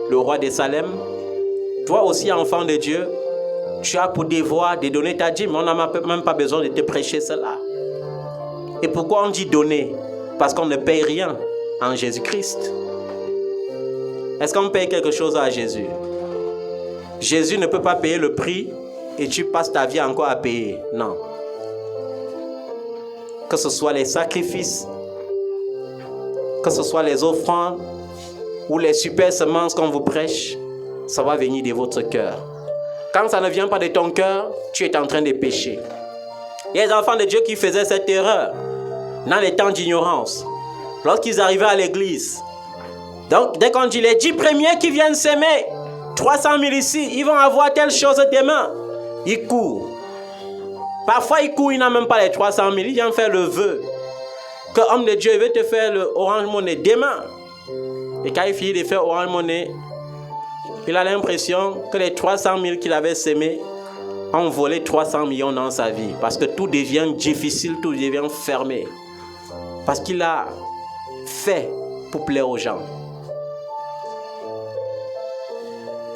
le roi de Salem, toi aussi, enfant de Dieu, tu as pour devoir de donner ta dîme. On n'a même pas besoin de te prêcher cela. Et pourquoi on dit donner? Parce qu'on ne paye rien en Jésus-Christ. Est-ce qu'on paye quelque chose à Jésus? Jésus ne peut pas payer le prix et tu passes ta vie encore à payer. Non. Que ce soit les sacrifices, que ce soit les offrandes ou les super semences qu'on vous prêche, ça va venir de votre cœur. Quand ça ne vient pas de ton cœur, tu es en train de pécher. Il y a des enfants de Dieu qui faisaient cette erreur dans les temps d'ignorance. Lorsqu'ils arrivaient à l'église, donc dès qu'on dit les 10 premiers qui viennent s'aimer, 300 000 ici, ils vont avoir telle chose demain. Ils courent. Parfois ils courent, ils n'ont même pas les 300 000. Ils viennent faire le vœu que homme de Dieu veut te faire le Orange Money demain. Et quand il finit de faire Orange Money, il a l'impression que les 300 000 qu'il avait sémés ont volé 300 millions dans sa vie. Parce que tout devient difficile, tout devient fermé. Parce qu'il a fait pour plaire aux gens.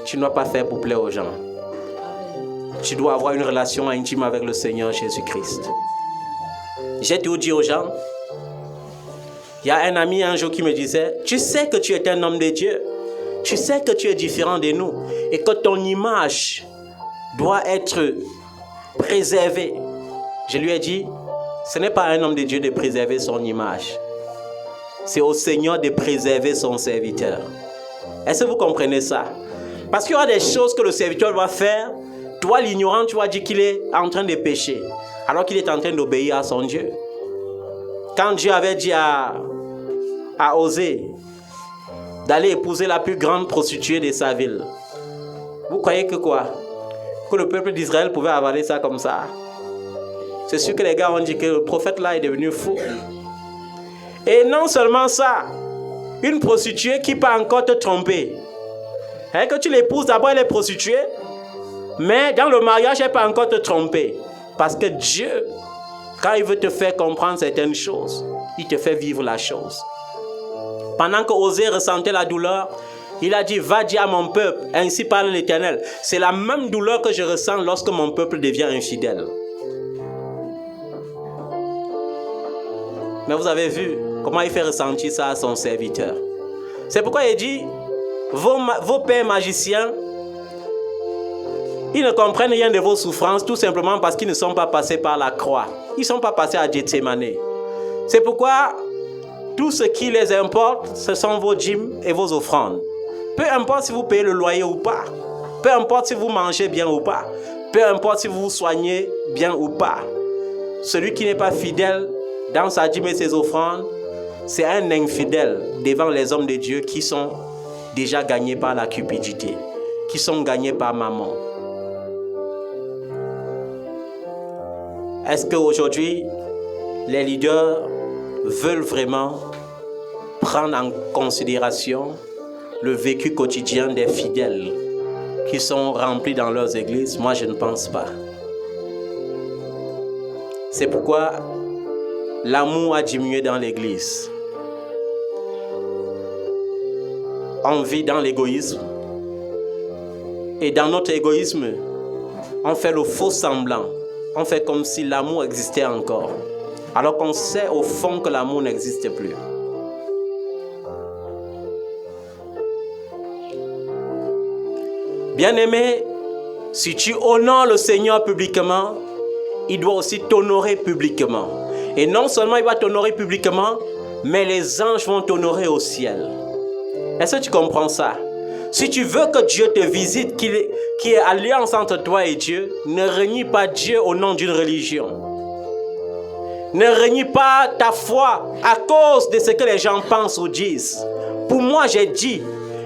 Tu ne dois pas faire pour plaire aux gens. Tu dois avoir une relation intime avec le Seigneur Jésus-Christ. J'ai tout dit aux gens. Il y a un ami un jour qui me disait, tu sais que tu es un homme de Dieu. Tu sais que tu es différent de nous. Et que ton image doit être préservée. Je lui ai dit, ce n'est pas à un homme de Dieu de préserver son image. C'est au Seigneur de préserver son serviteur. Est-ce que vous comprenez ça? Parce qu'il y aura des choses que le serviteur doit faire. Toi, l'ignorant, tu vas dire qu'il est en train de pécher. Alors qu'il est en train d'obéir à son Dieu. Quand Dieu avait dit à Osée d'aller épouser la plus grande prostituée de sa ville, vous croyez que quoi? Que le peuple d'Israël pouvait avaler ça comme ça? C'est sûr que les gars ont dit que le prophète là est devenu fou. Et non seulement ça, une prostituée qui peut encore te tromper. Et que tu l'épouses, d'abord elle est prostituée, mais dans le mariage elle peut encore te tromper. Parce que Dieu, quand il veut te faire comprendre certaines choses, il te fait vivre la chose. Pendant que Osée ressentait la douleur, il a dit, va dire à mon peuple, ainsi parle l'Éternel. C'est la même douleur que je ressens lorsque mon peuple devient infidèle. Mais vous avez vu comment il fait ressentir ça à son serviteur. C'est pourquoi il dit, vos pères magiciens, ils ne comprennent rien de vos souffrances, tout simplement parce qu'ils ne sont pas passés par la croix. Ils ne sont pas passés à Gethsemane. C'est pourquoi tout ce qui les importe, ce sont vos dîmes et vos offrandes. Peu importe si vous payez le loyer ou pas. Peu importe si vous mangez bien ou pas. Peu importe si vous vous soignez bien ou pas. Celui qui n'est pas fidèle dans sa dîme et ses offrandes, c'est un infidèle devant les hommes de Dieu qui sont déjà gagnés par la cupidité, qui sont gagnés par maman. Est-ce qu'aujourd'hui, les leaders veulent vraiment prendre en considération le vécu quotidien des fidèles qui sont remplis dans leurs églises? Moi, je ne pense pas. C'est pourquoi l'amour a diminué dans l'église. On vit dans l'égoïsme. Et dans notre égoïsme, on fait le faux semblant. On fait comme si l'amour existait encore. Alors qu'on sait au fond que l'amour n'existe plus. Bien-aimé, si tu honores le Seigneur publiquement, il doit aussi t'honorer publiquement. Et non seulement il va t'honorer publiquement, mais les anges vont t'honorer au ciel. Est-ce que tu comprends ça? Si tu veux que Dieu te visite, qu'il y ait alliance entre toi et Dieu, ne renie pas Dieu au nom d'une religion. Ne renie pas ta foi à cause de ce que les gens pensent ou disent. Pour moi, j'ai dit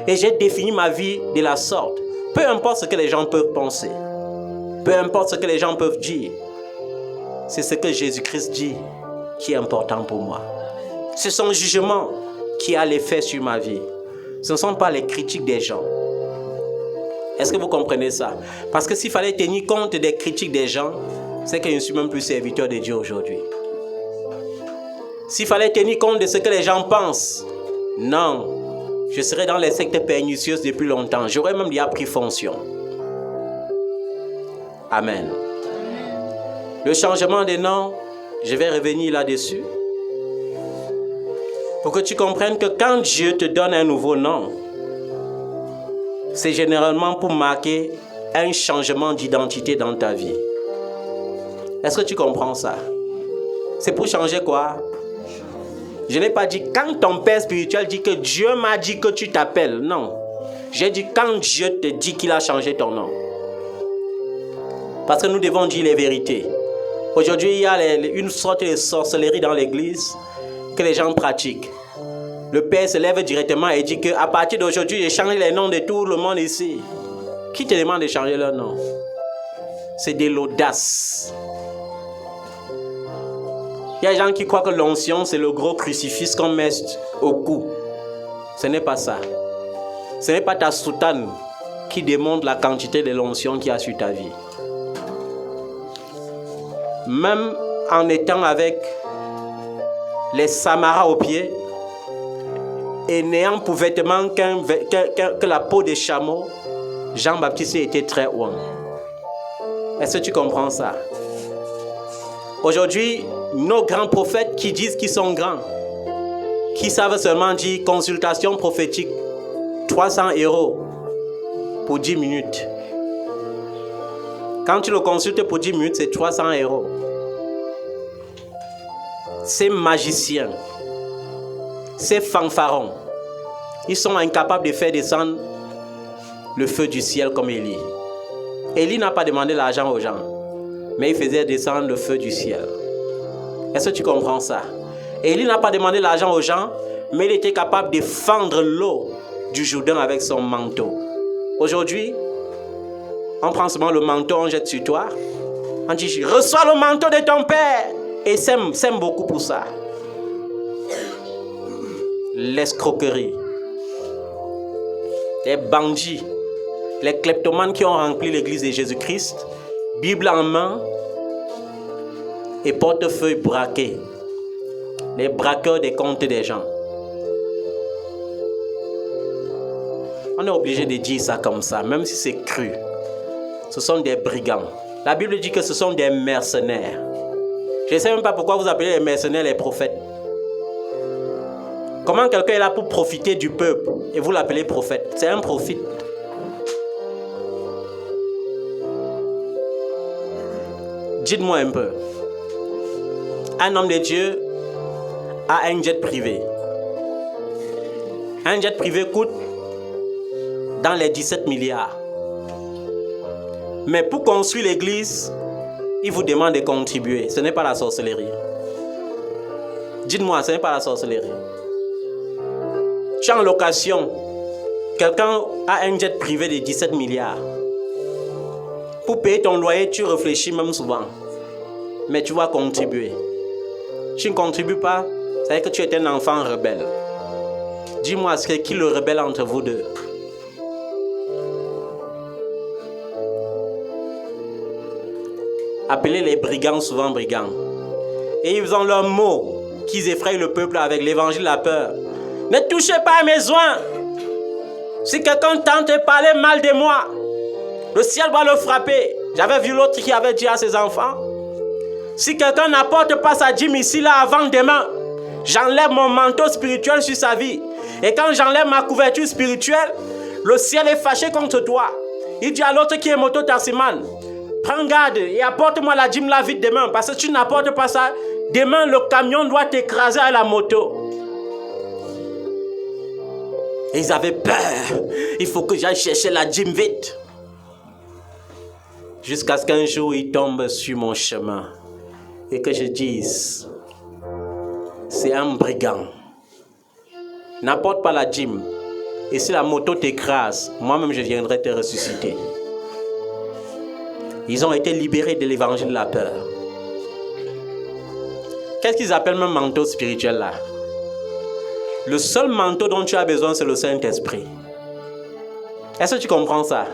et j'ai défini ma vie de la sorte. Peu importe ce que les gens peuvent penser, peu importe ce que les gens peuvent dire, c'est ce que Jésus-Christ dit qui est important pour moi. C'est son jugement qui a l'effet sur ma vie. Ce ne sont pas les critiques des gens. Est-ce que vous comprenez ça? Parce que s'il fallait tenir compte des critiques des gens, c'est que je ne suis même plus serviteur de Dieu aujourd'hui. S'il fallait tenir compte de ce que les gens pensent, non, je serais dans les sectes pernicieuses depuis longtemps. J'aurais même déjà pris fonction. Amen. Le changement de nom, je vais revenir là-dessus. Pour que tu comprennes que quand Dieu te donne un nouveau nom, c'est généralement pour marquer un changement d'identité dans ta vie. Est-ce que tu comprends ça? C'est pour changer quoi? Je n'ai pas dit quand ton père spirituel dit que Dieu m'a dit que tu t'appelles. Non. J'ai dit quand Dieu te dit qu'il a changé ton nom. Parce que nous devons dire les vérités. Aujourd'hui, il y a une sorte de sorcellerie dans l'église que les gens pratiquent. Le père se lève directement et dit qu'à partir d'aujourd'hui, j'ai changé les noms de tout le monde ici. Qui te demande de changer leur nom? C'est de l'audace. Il y a des gens qui croient que l'onction, c'est le gros crucifix qu'on met au cou. Ce n'est pas ça. Ce n'est pas ta soutane qui démontre la quantité de l'onction qu'il y a sur ta vie. Même en étant avec les Samaras aux pieds et n'ayant pour vêtement que la peau des chameaux, Jean-Baptiste était très haut. Est-ce que tu comprends ça? Aujourd'hui, nos grands prophètes qui disent qu'ils sont grands, qui savent seulement dire consultation prophétique, 300 € pour 10 minutes. Quand tu le consultes pour 10 minutes, c'est 300 €. Ces magiciens, ces fanfarons, ils sont incapables de faire descendre le feu du ciel comme Élie. Élie n'a pas demandé l'argent aux gens, mais il faisait descendre le feu du ciel. Est-ce que tu comprends ça? Élie n'a pas demandé l'argent aux gens, mais il était capable de fendre l'eau du Jourdain avec son manteau. Aujourd'hui, on prend seulement le manteau, on jette sur toi. On dit, reçois le manteau de ton père. Et s'aime beaucoup pour ça. L'escroquerie. Les bandits. Les kleptomanes qui ont rempli l'église de Jésus-Christ. Bible en main. Et portefeuille braqué. Les braqueurs des comptes des gens. On est obligé de dire ça comme ça, même si c'est cru. Ce sont des brigands. La Bible dit que ce sont des mercenaires. Je ne sais même pas pourquoi vous appelez les mercenaires les prophètes. Comment quelqu'un est là pour profiter du peuple et vous l'appelez prophète? C'est un prophète. Dites-moi un peu. Un homme de Dieu a un jet privé. Un jet privé coûte dans les 17 milliards. Mais pour construire l'église, il vous demande de contribuer. Ce n'est pas la sorcellerie. Dites-moi, ce n'est pas la sorcellerie. Tu es en location. Quelqu'un a un jet privé de 17 milliards. Pour payer ton loyer, tu réfléchis même souvent. Mais tu vas contribuer. Tu ne contribues pas, ça veut dire que tu es un enfant rebelle. Dis-moi, c'est qui le rebelle entre vous deux? Appelez les brigands souvent brigands. Et ils ont leurs mots qu'ils effrayent le peuple avec l'évangile de la peur. Ne touchez pas à mes oins. Si quelqu'un tente de parler mal de moi, le ciel va le frapper. J'avais vu l'autre qui avait dit à ses enfants, si quelqu'un n'apporte pas sa dîme ici là avant demain, j'enlève mon manteau spirituel sur sa vie. Et quand j'enlève ma couverture spirituelle, le ciel est fâché contre toi. Il dit à l'autre qui est moto-taximan, prends garde et apporte-moi la dîme là vite demain. Parce que si tu n'apportes pas ça, demain le camion doit t'écraser à la moto. Et ils avaient peur. Il faut que j'aille chercher la dîme vite. Jusqu'à ce qu'un jour, il tombe sur mon chemin. Et que je dise, c'est un brigand. N'apporte pas la dîme. Et si la moto t'écrase, moi-même je viendrai te ressusciter. Ils ont été libérés de l'évangile de la peur. Qu'est-ce qu'ils appellent même manteau spirituel là? Le seul manteau dont tu as besoin, c'est le Saint-Esprit. Est-ce que tu comprends ça?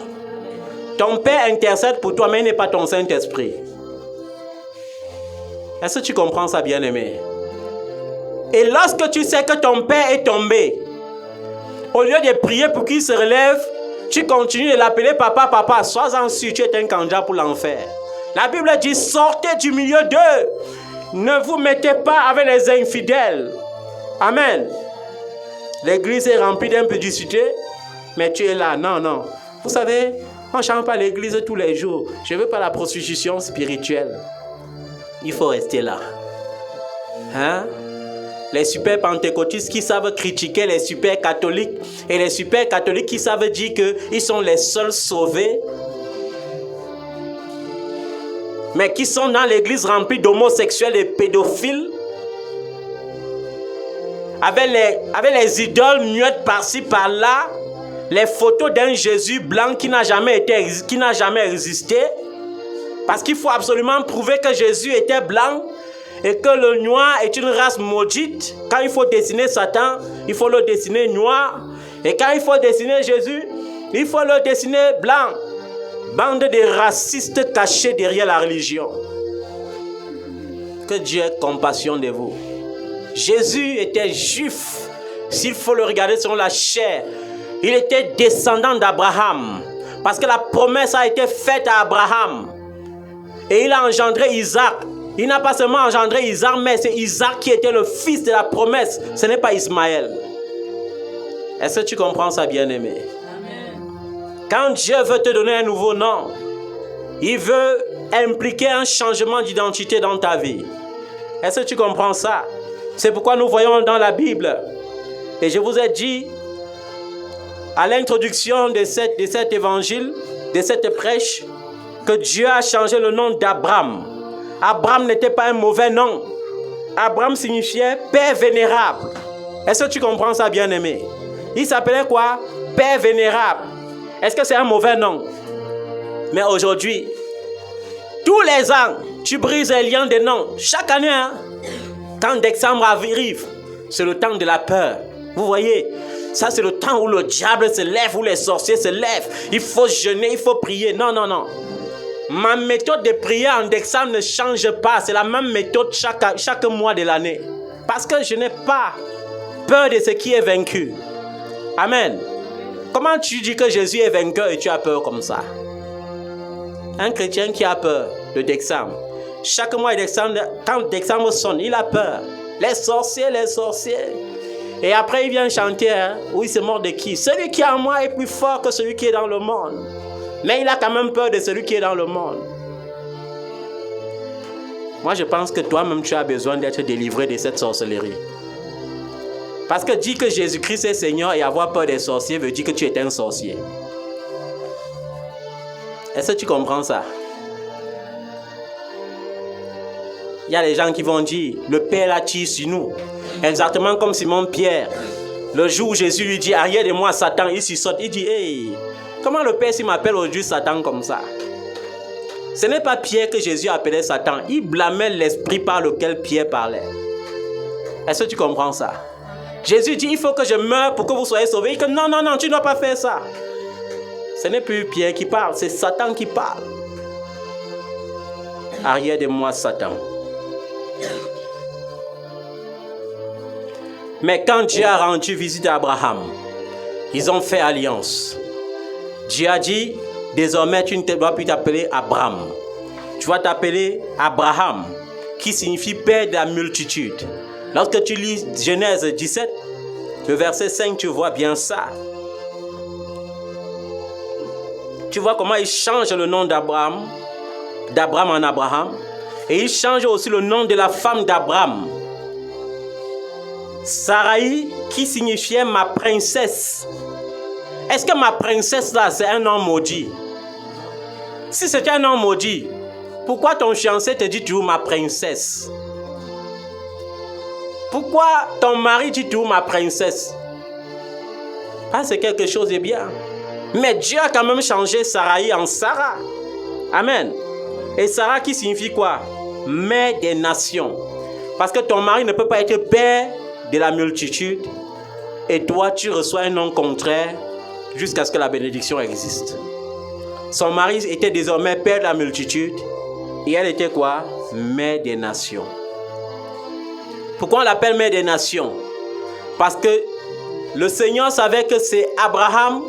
Ton Père intercède pour toi, mais il n'est pas ton Saint-Esprit. Est-ce que tu comprends ça, bien-aimé? Et lorsque tu sais que ton Père est tombé, au lieu de prier pour qu'il se relève, tu continues de l'appeler papa, papa. Sois-en sûr, tu es un candidat pour l'enfer. La Bible dit, sortez du milieu d'eux. Ne vous mettez pas avec les infidèles. Amen. L'église est remplie d'impudicité, mais tu es là. Non, non. Vous savez, on ne chante pas l'église tous les jours. Je ne veux pas la prostitution spirituelle. Il faut rester là. Hein? Les super pentecôtistes qui savent critiquer les super catholiques et les super catholiques qui savent dire qu'ils sont les seuls sauvés, mais qui sont dans l'église remplie d'homosexuels et pédophiles, avec les idoles muettes par-ci par-là, les photos d'un Jésus blanc qui n'a jamais existé, parce qu'il faut absolument prouver que Jésus était blanc et que le noir est une race maudite. Quand il faut dessiner Satan, il faut le dessiner noir, et quand il faut dessiner Jésus, il faut le dessiner blanc. Bande de racistes cachés derrière la religion. Que Dieu ait compassion de vous. Jésus était juif. S'il faut le regarder selon la chair, il était descendant d'Abraham. Parce que la promesse a été faite à Abraham. Et il a engendré Isaac. Il n'a pas seulement engendré Isaac, mais c'est Isaac qui était le fils de la promesse. Ce n'est pas Ismaël. Est-ce que tu comprends ça, bien-aimé? Quand Dieu veut te donner un nouveau nom, il veut impliquer un changement d'identité dans ta vie. Est-ce que tu comprends ça? C'est pourquoi nous voyons dans la Bible, et je vous ai dit, à l'introduction de cet évangile, de cette prêche, que Dieu a changé le nom d'Abraham. Abraham n'était pas un mauvais nom. Abraham signifiait Père vénérable. Est-ce que tu comprends ça, bien-aimé? Il s'appelait quoi? Père vénérable. Est-ce que c'est un mauvais nom? Mais aujourd'hui, tous les ans, tu brises les liens des noms. Chaque année, hein? Quand décembre arrive, c'est le temps de la peur. Vous voyez, ça c'est le temps où le diable se lève, où les sorciers se lèvent. Il faut jeûner, il faut prier. Non, non, non. Ma méthode de prière en décembre ne change pas. C'est la même méthode chaque mois de l'année. Parce que je n'ai pas peur de ce qui est vaincu. Amen. Comment tu dis que Jésus est vainqueur et tu as peur comme ça? Un chrétien qui a peur de décembre. Chaque mois de décembre, quand décembre sonne, il a peur. Les sorciers, les sorciers. Et après, il vient chanter, hein? Oui, c'est mort de qui? Celui qui est en moi est plus fort que celui qui est dans le monde. Mais il a quand même peur de celui qui est dans le monde. Moi, je pense que toi-même, tu as besoin d'être délivré de cette sorcellerie. Parce que dire que Jésus-Christ est Seigneur et avoir peur des sorciers veut dire que tu es un sorcier. Est-ce que tu comprends ça? Il y a des gens qui vont dire, le Père a tiré sur nous. Exactement comme Simon-Pierre. Le jour où Jésus lui dit, arrière de moi Satan, il s'y saute. Il dit, hey, comment le Père s'il m'appelle aujourd'hui Satan comme ça? Ce n'est pas Pierre que Jésus appelait Satan. Il blâmait l'esprit par lequel Pierre parlait. Est-ce que tu comprends ça? Jésus dit, il faut que je meure pour que vous soyez sauvés. Il dit, non, non, non, tu ne dois pas faire ça. Ce n'est plus Pierre qui parle, c'est Satan qui parle. Arrière de moi Satan. Mais quand Dieu a rendu visite à Abraham, ils ont fait alliance. Dieu a dit, désormais tu ne dois plus t'appeler Abraham. Tu vas t'appeler Abraham, qui signifie père de la multitude. Lorsque tu lis Genèse 17, le verset 5, tu vois bien ça. Tu vois comment il change le nom d'Abraham en Abraham. Et il change aussi le nom de la femme d'Abraham. Sarai qui signifiait ma princesse. Est-ce que ma princesse là, c'est un nom maudit? Si c'était un nom maudit, pourquoi ton fiancé te dit toujours ma princesse? Pourquoi ton mari dit toujours ma princesse? Ah, c'est quelque chose de bien. Mais Dieu a quand même changé Sarai en Sarah. Amen. Et Sarah qui signifie quoi? Mère des nations. Parce que ton mari ne peut pas être père de la multitude. Et toi, tu reçois un nom contraire jusqu'à ce que la bénédiction existe. Son mari était désormais père de la multitude. Et elle était quoi? Mère des nations. Pourquoi on l'appelle mère des nations? Parce que le Seigneur savait que c'est Abraham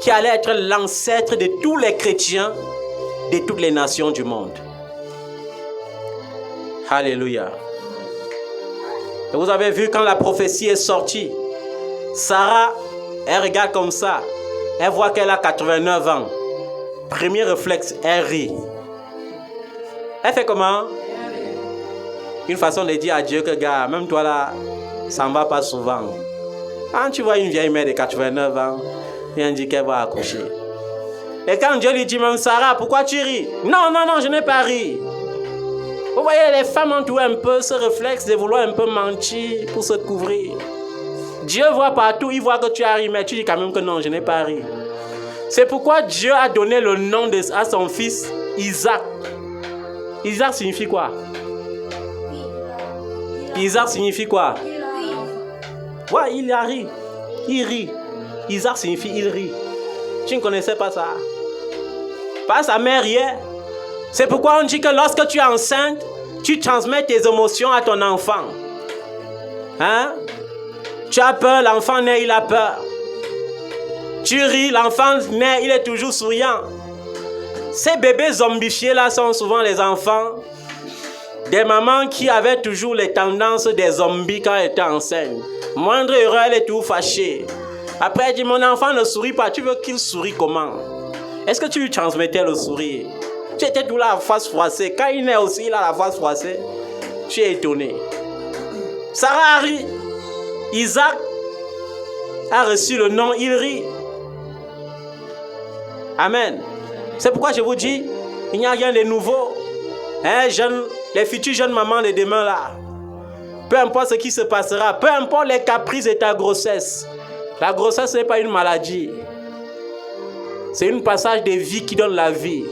qui allait être l'ancêtre de tous les chrétiens de toutes les nations du monde. Alléluia. Et vous avez vu quand la prophétie est sortie, Sarah, elle regarde comme ça, elle voit qu'elle a 89 ans. Premier réflexe, elle rit. Elle fait comment? Une façon de dire à Dieu que, gars, même toi là, ça ne va pas souvent. Quand tu vois une vieille mère de 89 ans, elle dit qu'elle va accoucher. Et quand Dieu lui dit, même Sarah, pourquoi tu ris? Non, non, non, je n'ai pas ri. Vous voyez, les femmes ont tout un peu ce réflexe de vouloir un peu mentir pour se couvrir. Dieu voit partout, il voit que tu as ri, mais tu dis quand même que non, je n'ai pas ri. C'est pourquoi Dieu a donné le nom à son fils Isaac. Isaac signifie quoi? Isaac signifie quoi? Ouais, il a ri. Il rit. Isaac signifie il rit. Tu ne connaissais pas ça? Pas sa mère riait. C'est pourquoi on dit que lorsque tu es enceinte, tu transmets tes émotions à ton enfant. Hein? Tu as peur, l'enfant naît, il a peur. Tu ris, l'enfant naît, il est toujours souriant. Ces bébés zombifiés là sont souvent les enfants des mamans qui avaient toujours les tendances des zombies quand elles étaient enceintes. Moindre erreur, elle est toujours fâchée. Après, elle dit, mon enfant ne sourit pas. Tu veux qu'il sourie comment? Est-ce que tu lui transmettais le sourire? Tu étais tout là la face froissée. Quand il naît aussi, il a la face froissée. Tu es étonné. Sarah a ri. Isaac a reçu le nom, il rit. Amen. C'est pourquoi je vous dis, il n'y a rien de nouveau. Hein, les futures jeunes mamans de demain là. Peu importe ce qui se passera, peu importe les caprices de ta grossesse. La grossesse n'est pas une maladie. C'est un passage de vie qui donne la vie.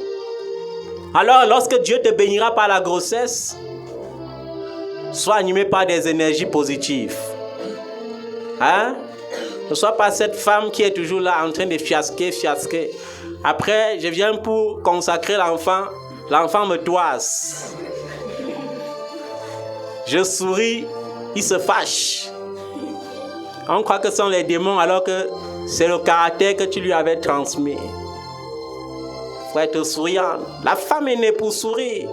Alors, lorsque Dieu te bénira par la grossesse, sois animé par des énergies positives. Hein? Ne sois pas cette femme qui est toujours là en train de fiasquer. Après, je viens pour consacrer l'enfant. L'enfant me toise. Je souris, il se fâche. On croit que ce sont les démons alors que c'est le caractère que tu lui avais transmis. Il faut être souriant. La femme est née pour sourire.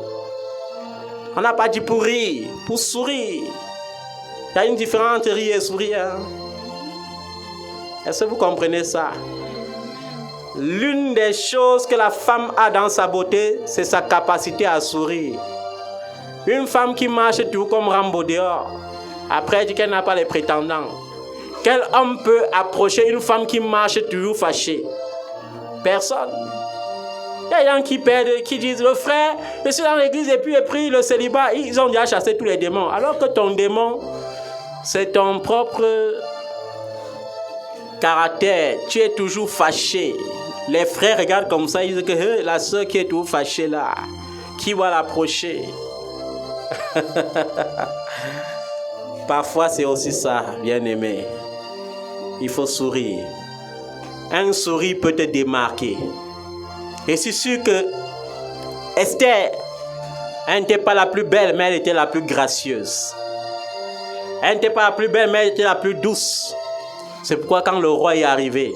On n'a pas dit pour rire, pour sourire. Il y a une différence entre rire et sourire. Hein? Est-ce que vous comprenez ça? L'une des choses que la femme a dans sa beauté, c'est sa capacité à sourire. Une femme qui marche tout comme Rambo dehors, après elle dit qu'elle n'a pas les prétendants. Quel homme peut approcher une femme qui marche toujours fâchée? Personne. Il y a des gens qui perdent, qui disent, le frère, je suis dans l'église et puis j'ai pris le célibat. Ils ont déjà chassé tous les démons. Alors que ton démon, c'est ton propre caractère. Tu es toujours fâché. Les frères regardent comme ça, ils disent que la soeur qui est toujours fâchée là, qui va l'approcher? Parfois c'est aussi ça, bien-aimé. Il faut sourire. Un sourire peut te démarquer. Et c'est sûr que Esther, elle n'était pas la plus belle, mais elle était la plus gracieuse. Elle n'était pas la plus belle, mais elle était la plus douce. C'est pourquoi quand le roi est arrivé,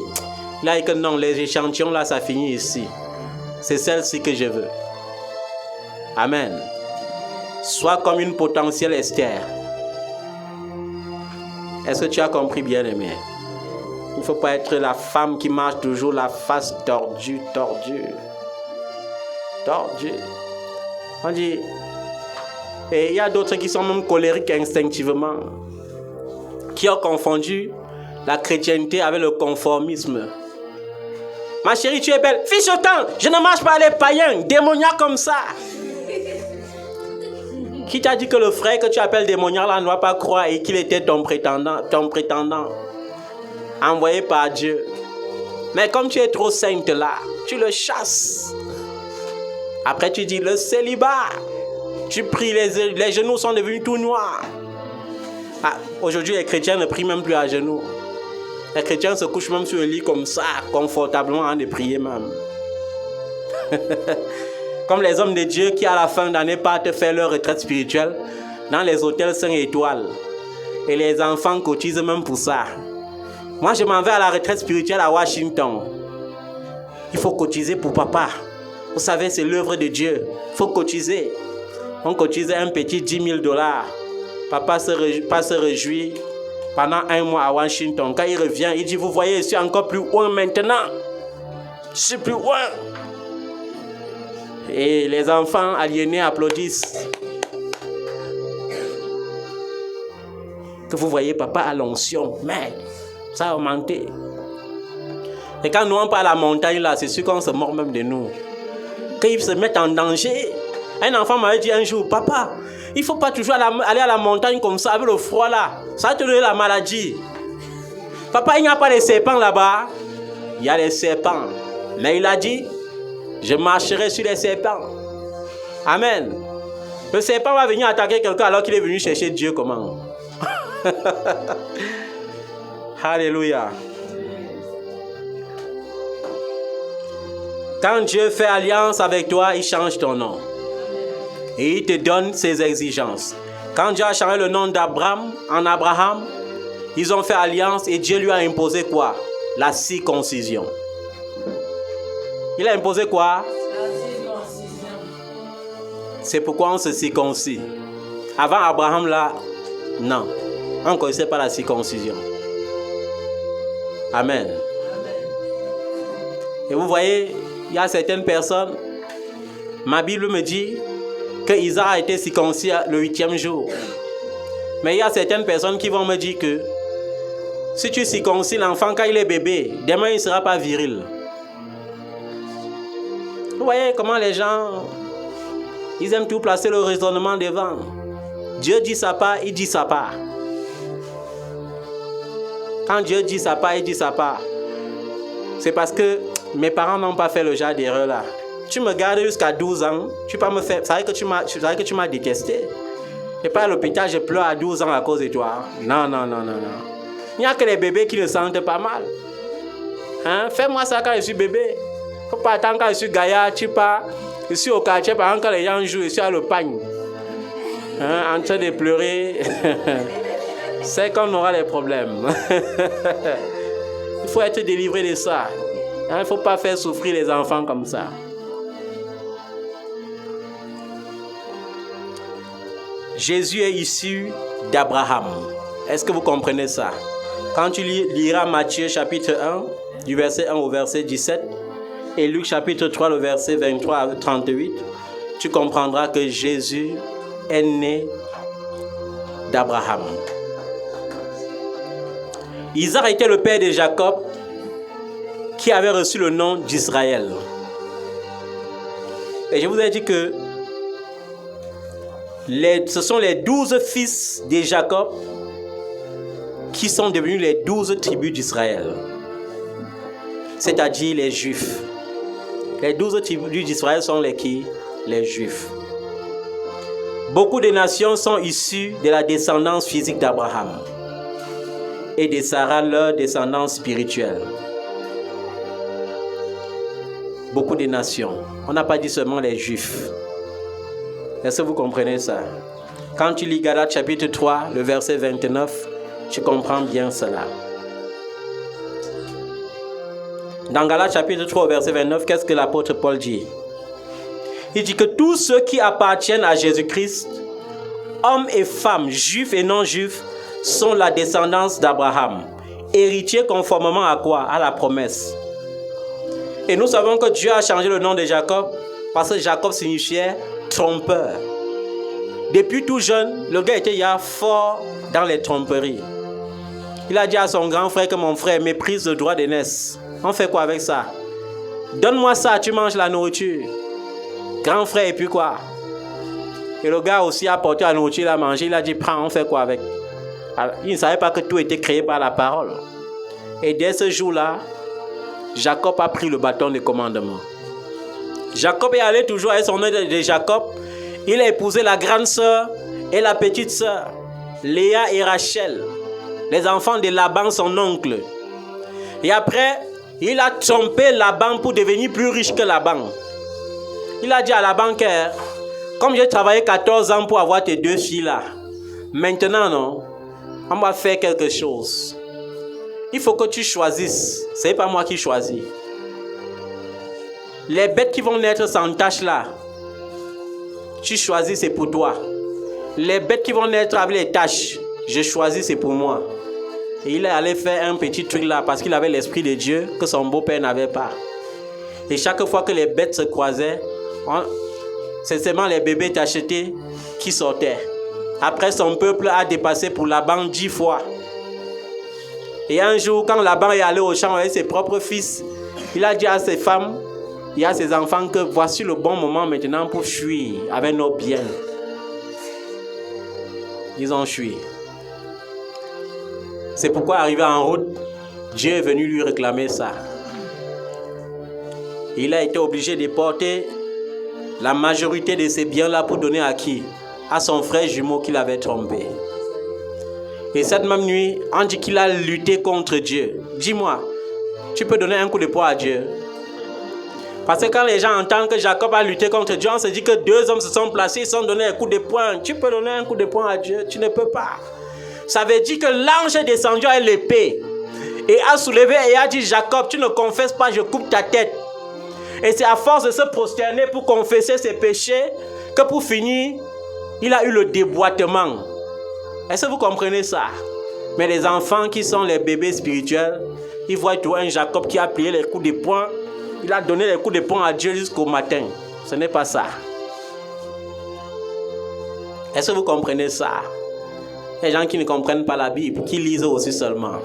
il a dit que non, les échantillons là, ça finit ici. C'est celle-ci que je veux. Amen. Sois comme une potentielle Esther. Est-ce que tu as compris, bien-aimé? Il ne faut pas être la femme qui marche toujours la face tordue. On dit, et il y a d'autres qui sont même colériques instinctivement, qui ont confondu la chrétienté avec le conformisme. Ma chérie, tu es belle. Fiche autant, je ne marche pas avec les païens, démoniaques comme ça. Qui t'a dit que le frère que tu appelles démoniaque là ne doit pas croire et qu'il était ton prétendant, envoyé par Dieu. Mais comme tu es trop sainte là, tu le chasses. Après tu dis le célibat. Tu pries, les genoux sont devenus tout noirs. Ah, aujourd'hui les chrétiens ne prient même plus à genoux. Les chrétiens se couchent même sur le lit comme ça, confortablement, en de prier même. Comme les hommes de Dieu qui à la fin d'année partent faire leur retraite spirituelle dans les hôtels 5 étoiles. Et les enfants cotisent même pour ça. Moi je m'en vais à la retraite spirituelle à Washington. Il faut cotiser pour papa. Vous savez, c'est l'œuvre de Dieu. Il faut cotiser. On cotisait un petit $10,000. Papa se réjouit pendant 1 mois à Washington. Quand il revient, il dit, vous voyez, je suis encore plus loin maintenant. Je suis plus loin. Et les enfants aliénés applaudissent. Que vous voyez, papa à l'onction. Mais ça a augmenté. Et quand nous on part à la montagne là, c'est sûr qu'on se mord même de nous. Quand ils se mettent en danger. Un enfant m'avait dit un jour, papa, il ne faut pas toujours aller à la montagne comme ça avec le froid là. Ça va te donner la maladie. Papa, il n'y a pas de serpents là-bas. Il y a des serpents. Mais il a dit, je marcherai sur les serpents. Amen. Le serpent va venir attaquer quelqu'un alors qu'il est venu chercher Dieu comment? Alléluia. Quand Dieu fait alliance avec toi, il change ton nom. Et il te donne ses exigences. Quand Dieu a changé le nom d'Abraham en Abraham, ils ont fait alliance et Dieu lui a imposé quoi? La circoncision. Il a imposé quoi? La circoncision. C'est pourquoi on se circoncis. Avant Abraham là, non. On ne connaissait pas la circoncision. Amen. Et vous voyez, il y a certaines personnes, ma Bible me dit que Isaac a été circoncis le 8e jour. Mais il y a certaines personnes qui vont me dire que si tu circoncis l'enfant quand il est bébé, demain il ne sera pas viril. Vous voyez comment les gens, ils aiment tout placer le raisonnement devant. Dieu dit sa part, il dit sa part. Quand Dieu dit sa part, il dit sa part. C'est parce que mes parents n'ont pas fait le genre d'erreur là. Tu me gardes jusqu'à 12 ans, tu peux me faire. C'est vrai que tu m'as détesté. Et pas à l'hôpital, je pleure à 12 ans à cause de toi. Non. Il n'y a que les bébés qui le sentent pas mal. Hein? Fais-moi ça quand je suis bébé. Faut pas attendre quand je suis gaillard, tu pars. Je suis au quartier, par exemple, quand les gens jouent, je suis à l'Opagne. Hein? En train de pleurer. C'est qu'on aura des problèmes. Il faut être délivré de ça. Il ne faut pas faire souffrir les enfants comme ça. Jésus est issu d'Abraham. Est-ce que vous comprenez ça? Quand tu liras Matthieu chapitre 1, du verset 1 au verset 17, et Luc chapitre 3, le verset 23 à 38, tu comprendras que Jésus est né d'Abraham. Isaac était le père de Jacob, qui avait reçu le nom d'Israël. Et je vous ai dit que ce sont les 12 fils de Jacob qui sont devenus les 12 tribus d'Israël. C'est-à-dire les Juifs. Les 12 tribus d'Israël sont les qui? Les Juifs. Beaucoup de nations sont issues de la descendance physique d'Abraham et de Sarah, leur descendance spirituelle. Beaucoup de nations. On n'a pas dit seulement les Juifs. Est-ce que vous comprenez ça? Quand tu lis Galates chapitre 3, le verset 29, tu comprends bien cela. Dans Galates chapitre 3, verset 29, qu'est-ce que l'apôtre Paul dit? Il dit que tous ceux qui appartiennent à Jésus-Christ, hommes et femmes, juifs et non-juifs, sont la descendance d'Abraham, héritiers conformément à quoi? À la promesse. Et nous savons que Dieu a changé le nom de Jacob parce que Jacob signifiait trompeur. Depuis tout jeune, le gars était fort dans les tromperies. Il a dit à son grand frère que mon frère méprise le droit d'aînesse. On fait quoi avec ça? Donne-moi ça, tu manges la nourriture. Grand frère, et puis quoi? Et le gars aussi a porté la nourriture, il a mangé, il a dit, prends, on fait quoi avec? Alors, il ne savait pas que tout était créé par la parole. Et dès ce jour-là, Jacob a pris le bâton de commandement. Jacob est allé toujours avec son nom de Jacob. Il a épousé la grande sœur et la petite sœur, Léa et Rachel, les enfants de Laban, son oncle. Et après, il a trompé Laban pour devenir plus riche que Laban. Il a dit à la banquière, comme j'ai travaillé 14 ans pour avoir tes 2 filles-là, maintenant, non, on va faire quelque chose. Il faut que tu choisisses. Ce n'est pas moi qui choisis. Les bêtes qui vont naître sans tache là, tu choisis, c'est pour toi. Les bêtes qui vont naître avec les taches, je choisis, c'est pour moi. Et il est allé faire un petit truc là parce qu'il avait l'esprit de Dieu que son beau-père n'avait pas. Et chaque fois que les bêtes se croisaient, c'est seulement les bébés tachetés qui sortaient. Après, son peuple a dépassé pour Laban 10 fois. Et un jour, quand Laban est allé au champ avec ses propres fils, il a dit à ses femmes et à ses enfants que voici le bon moment maintenant pour fuir avec nos biens. Ils ont fui. C'est pourquoi, arrivé en route, Dieu est venu lui réclamer ça. Il a été obligé de porter la majorité de ses biens-là pour donner à qui? À son frère jumeau qu'il avait trompé. Et cette même nuit, on dit qu'il a lutté contre Dieu. Dis-moi, tu peux donner un coup de poing à Dieu? Parce que quand les gens entendent que Jacob a lutté contre Dieu, on se dit que 2 hommes se sont placés, ils se sont donné un coup de poing. Tu peux donner un coup de poing à Dieu? Tu ne peux pas. Ça veut dire que l'ange est descendu avec l'épée et a soulevé et a dit, Jacob, tu ne confesses pas, je coupe ta tête. Et c'est à force de se prosterner pour confesser ses péchés que pour finir, il a eu le déboîtement. Est-ce que vous comprenez ça? Mais les enfants qui sont les bébés spirituels, ils voient tout un Jacob qui a plié les coups de poing. Il a donné les coups de poing à Dieu jusqu'au matin. Ce n'est pas ça. Est-ce que vous comprenez ça? Les gens qui ne comprennent pas la Bible, qui lisent aussi seulement.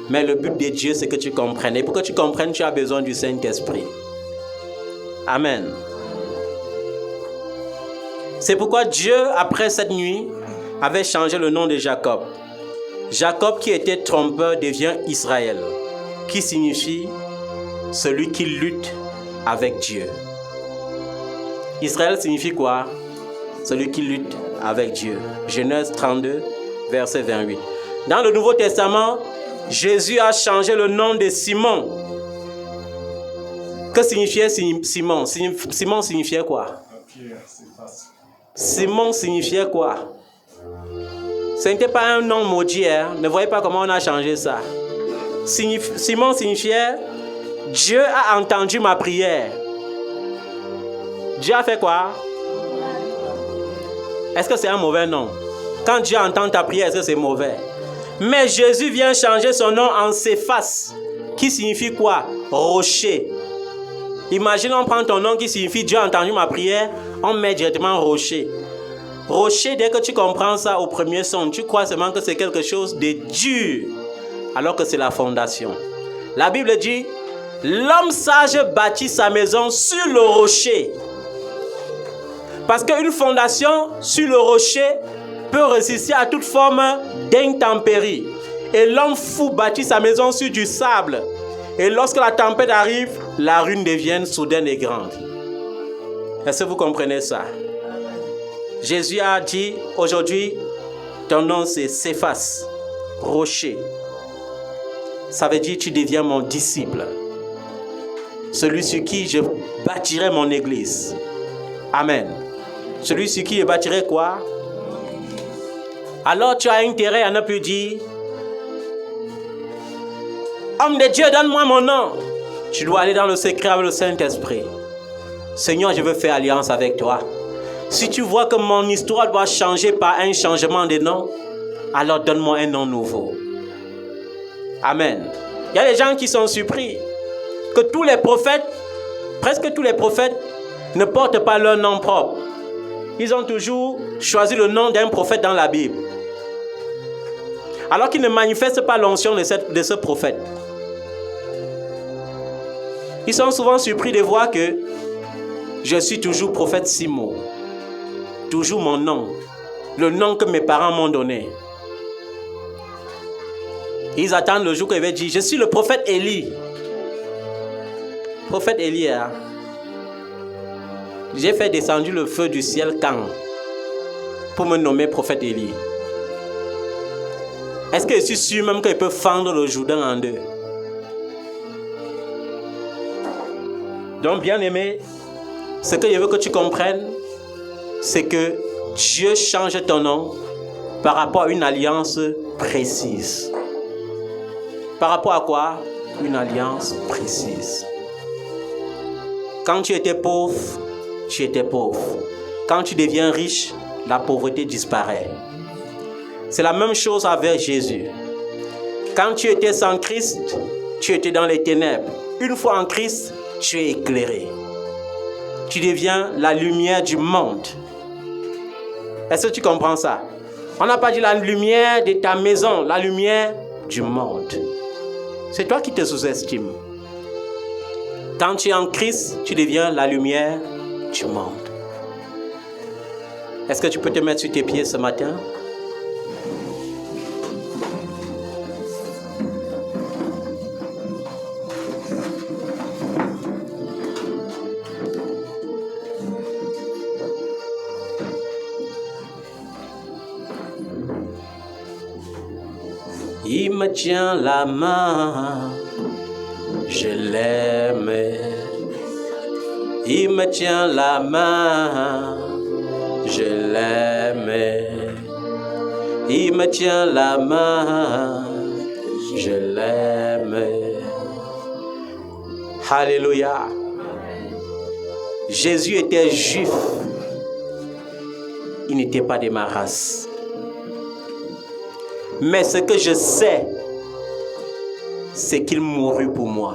Mais le but de Dieu, c'est que tu comprennes. Et pour que tu comprennes, tu as besoin du Saint-Esprit. Amen. C'est pourquoi Dieu, après cette nuit, avait changé le nom de Jacob. Jacob, qui était trompeur, devient Israël, qui signifie celui qui lutte avec Dieu. Israël signifie quoi? Celui qui lutte avec Dieu. Genèse 32, verset 28. Dans le Nouveau Testament, Jésus a changé le nom de Simon. Que signifiait Simon? Simon signifiait quoi? Simon signifiait quoi? Ce n'était pas un nom maudit, hein? Ne voyez pas comment on a changé ça. Simon signifiait Dieu a entendu ma prière. Dieu a fait quoi? Est-ce que c'est un mauvais nom? Quand Dieu entend ta prière, est-ce que c'est mauvais? Mais Jésus vient changer son nom en Céphas, qui signifie quoi? Rocher. Imagine, on prend ton nom qui signifie Dieu a entendu ma prière, on met directement rocher. Rocher, dès que tu comprends ça au premier son, tu crois seulement que c'est quelque chose de dur, alors que c'est la fondation. La Bible dit, l'homme sage bâtit sa maison sur le rocher. Parce qu'une fondation sur le rocher peut résister à toute forme d'intempérie. Et l'homme fou bâtit sa maison sur du sable. Et lorsque la tempête arrive, la ruine devient soudaine et grande. Est-ce que vous comprenez ça? Jésus a dit, aujourd'hui, ton nom c'est Céphas, rocher. Ça veut dire tu deviens mon disciple. Celui sur qui je bâtirai mon église. Amen. Celui sur qui je bâtirai quoi? Alors tu as intérêt à ne plus dire, homme de Dieu, donne-moi mon nom. Tu dois aller dans le secret avec le Saint-Esprit. Seigneur, je veux faire alliance avec toi. Si tu vois que mon histoire doit changer par un changement de nom, alors donne-moi un nom nouveau. Amen. Il y a des gens qui sont surpris que tous les prophètes, presque tous les prophètes, ne portent pas leur nom propre. Ils ont toujours choisi le nom d'un prophète dans la Bible. alors qu'ils ne manifestent pas l'onction de ce prophète. Ils sont souvent surpris de voir que je suis toujours prophète Simo. Toujours mon nom. Le nom que mes parents m'ont donné. Ils attendent le jour que je vais dire, je suis le prophète Élie. Prophète Élie, hein? J'ai fait descendre le feu du ciel quand? Pour me nommer prophète Élie. Est-ce que je suis sûr même qu'il peut fendre le Jourdain en deux? Donc, bien aimé, ce que je veux que tu comprennes, c'est que Dieu change ton nom par rapport à une alliance précise. Par rapport à quoi? Une alliance précise. Quand tu étais pauvre, tu étais pauvre. Quand tu deviens riche, la pauvreté disparaît. C'est la même chose avec Jésus. Quand tu étais sans Christ, tu étais dans les ténèbres. Une fois en Christ, tu es éclairé. Tu deviens la lumière du monde. Est-ce que tu comprends ça? On n'a pas dit la lumière de ta maison, la lumière du monde. C'est toi qui te sous-estimes. Quand tu es en Christ, tu deviens la lumière du monde. Est-ce que tu peux te mettre sur tes pieds ce matin? Il me tient la main, je l'aime. Il me tient la main, je l'aime. Il me tient la main, je l'aime. Alléluia. Jésus était juif. Il n'était pas de ma race. Mais ce que je sais, c'est qu'il mourut pour moi.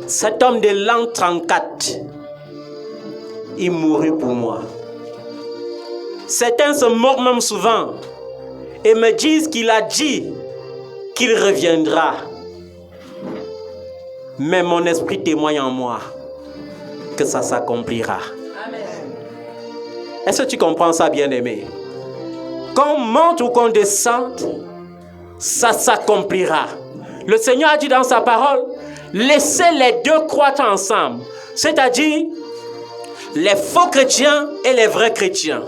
Cet homme de l'an 34, il mourut pour moi. Certains se moquent même souvent et me disent qu'il a dit qu'il reviendra. Mais mon esprit témoigne en moi que ça s'accomplira. Amen. Est-ce que tu comprends ça, bien-aimé? Qu'on monte ou qu'on descende, ça s'accomplira. Le Seigneur a dit dans sa parole, laissez les deux croître ensemble. C'est-à-dire, les faux chrétiens et les vrais chrétiens.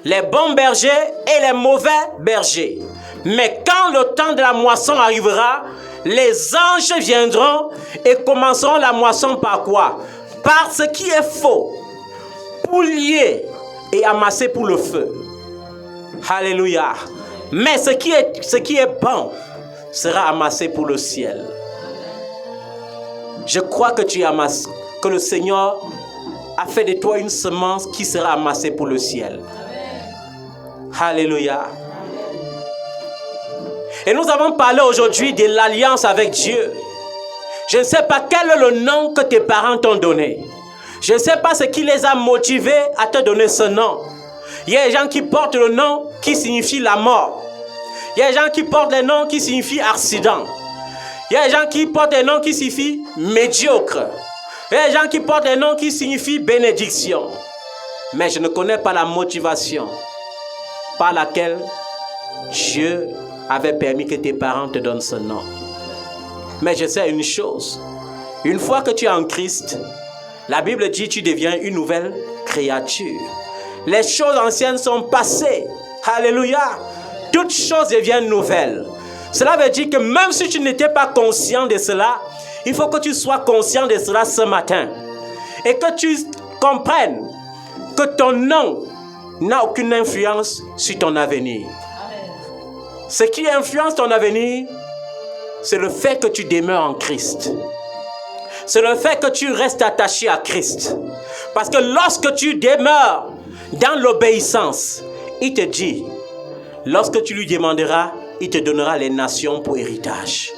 Les bons bergers et les mauvais bergers. Mais quand le temps de la moisson arrivera, les anges viendront et commenceront la moisson par quoi? Par ce qui est faux, pour lier et amasser pour le feu. Alléluia. Mais ce qui est bon sera amassé pour le ciel. Je crois que tu amasses, que le Seigneur a fait de toi une semence qui sera amassée pour le ciel. Alléluia. Et nous avons parlé aujourd'hui de l'alliance avec Dieu. Je ne sais pas quel est le nom que tes parents t'ont donné. Je ne sais pas ce qui les a motivés à te donner ce nom. Il y a des gens qui portent le nom qui signifie la mort. Il y a des gens qui portent le nom qui signifie accident. Il y a des gens qui portent le nom qui signifie médiocre. Il y a des gens qui portent le nom qui signifie bénédiction. Mais je ne connais pas la motivation par laquelle Dieu avait permis que tes parents te donnent ce nom. Mais je sais une chose. Une fois que tu es en Christ, la Bible dit que tu deviens une nouvelle créature. Les choses anciennes sont passées. Alléluia. Toutes choses deviennent nouvelles. Cela veut dire que même si tu n'étais pas conscient de cela, il faut que tu sois conscient de cela ce matin. Et que tu comprennes que ton nom n'a aucune influence sur ton avenir. Ce qui influence ton avenir, c'est le fait que tu demeures en Christ. C'est le fait que tu restes attaché à Christ. Parce que lorsque tu demeures dans l'obéissance, il te dit, lorsque tu lui demanderas, il te donnera les nations pour héritage.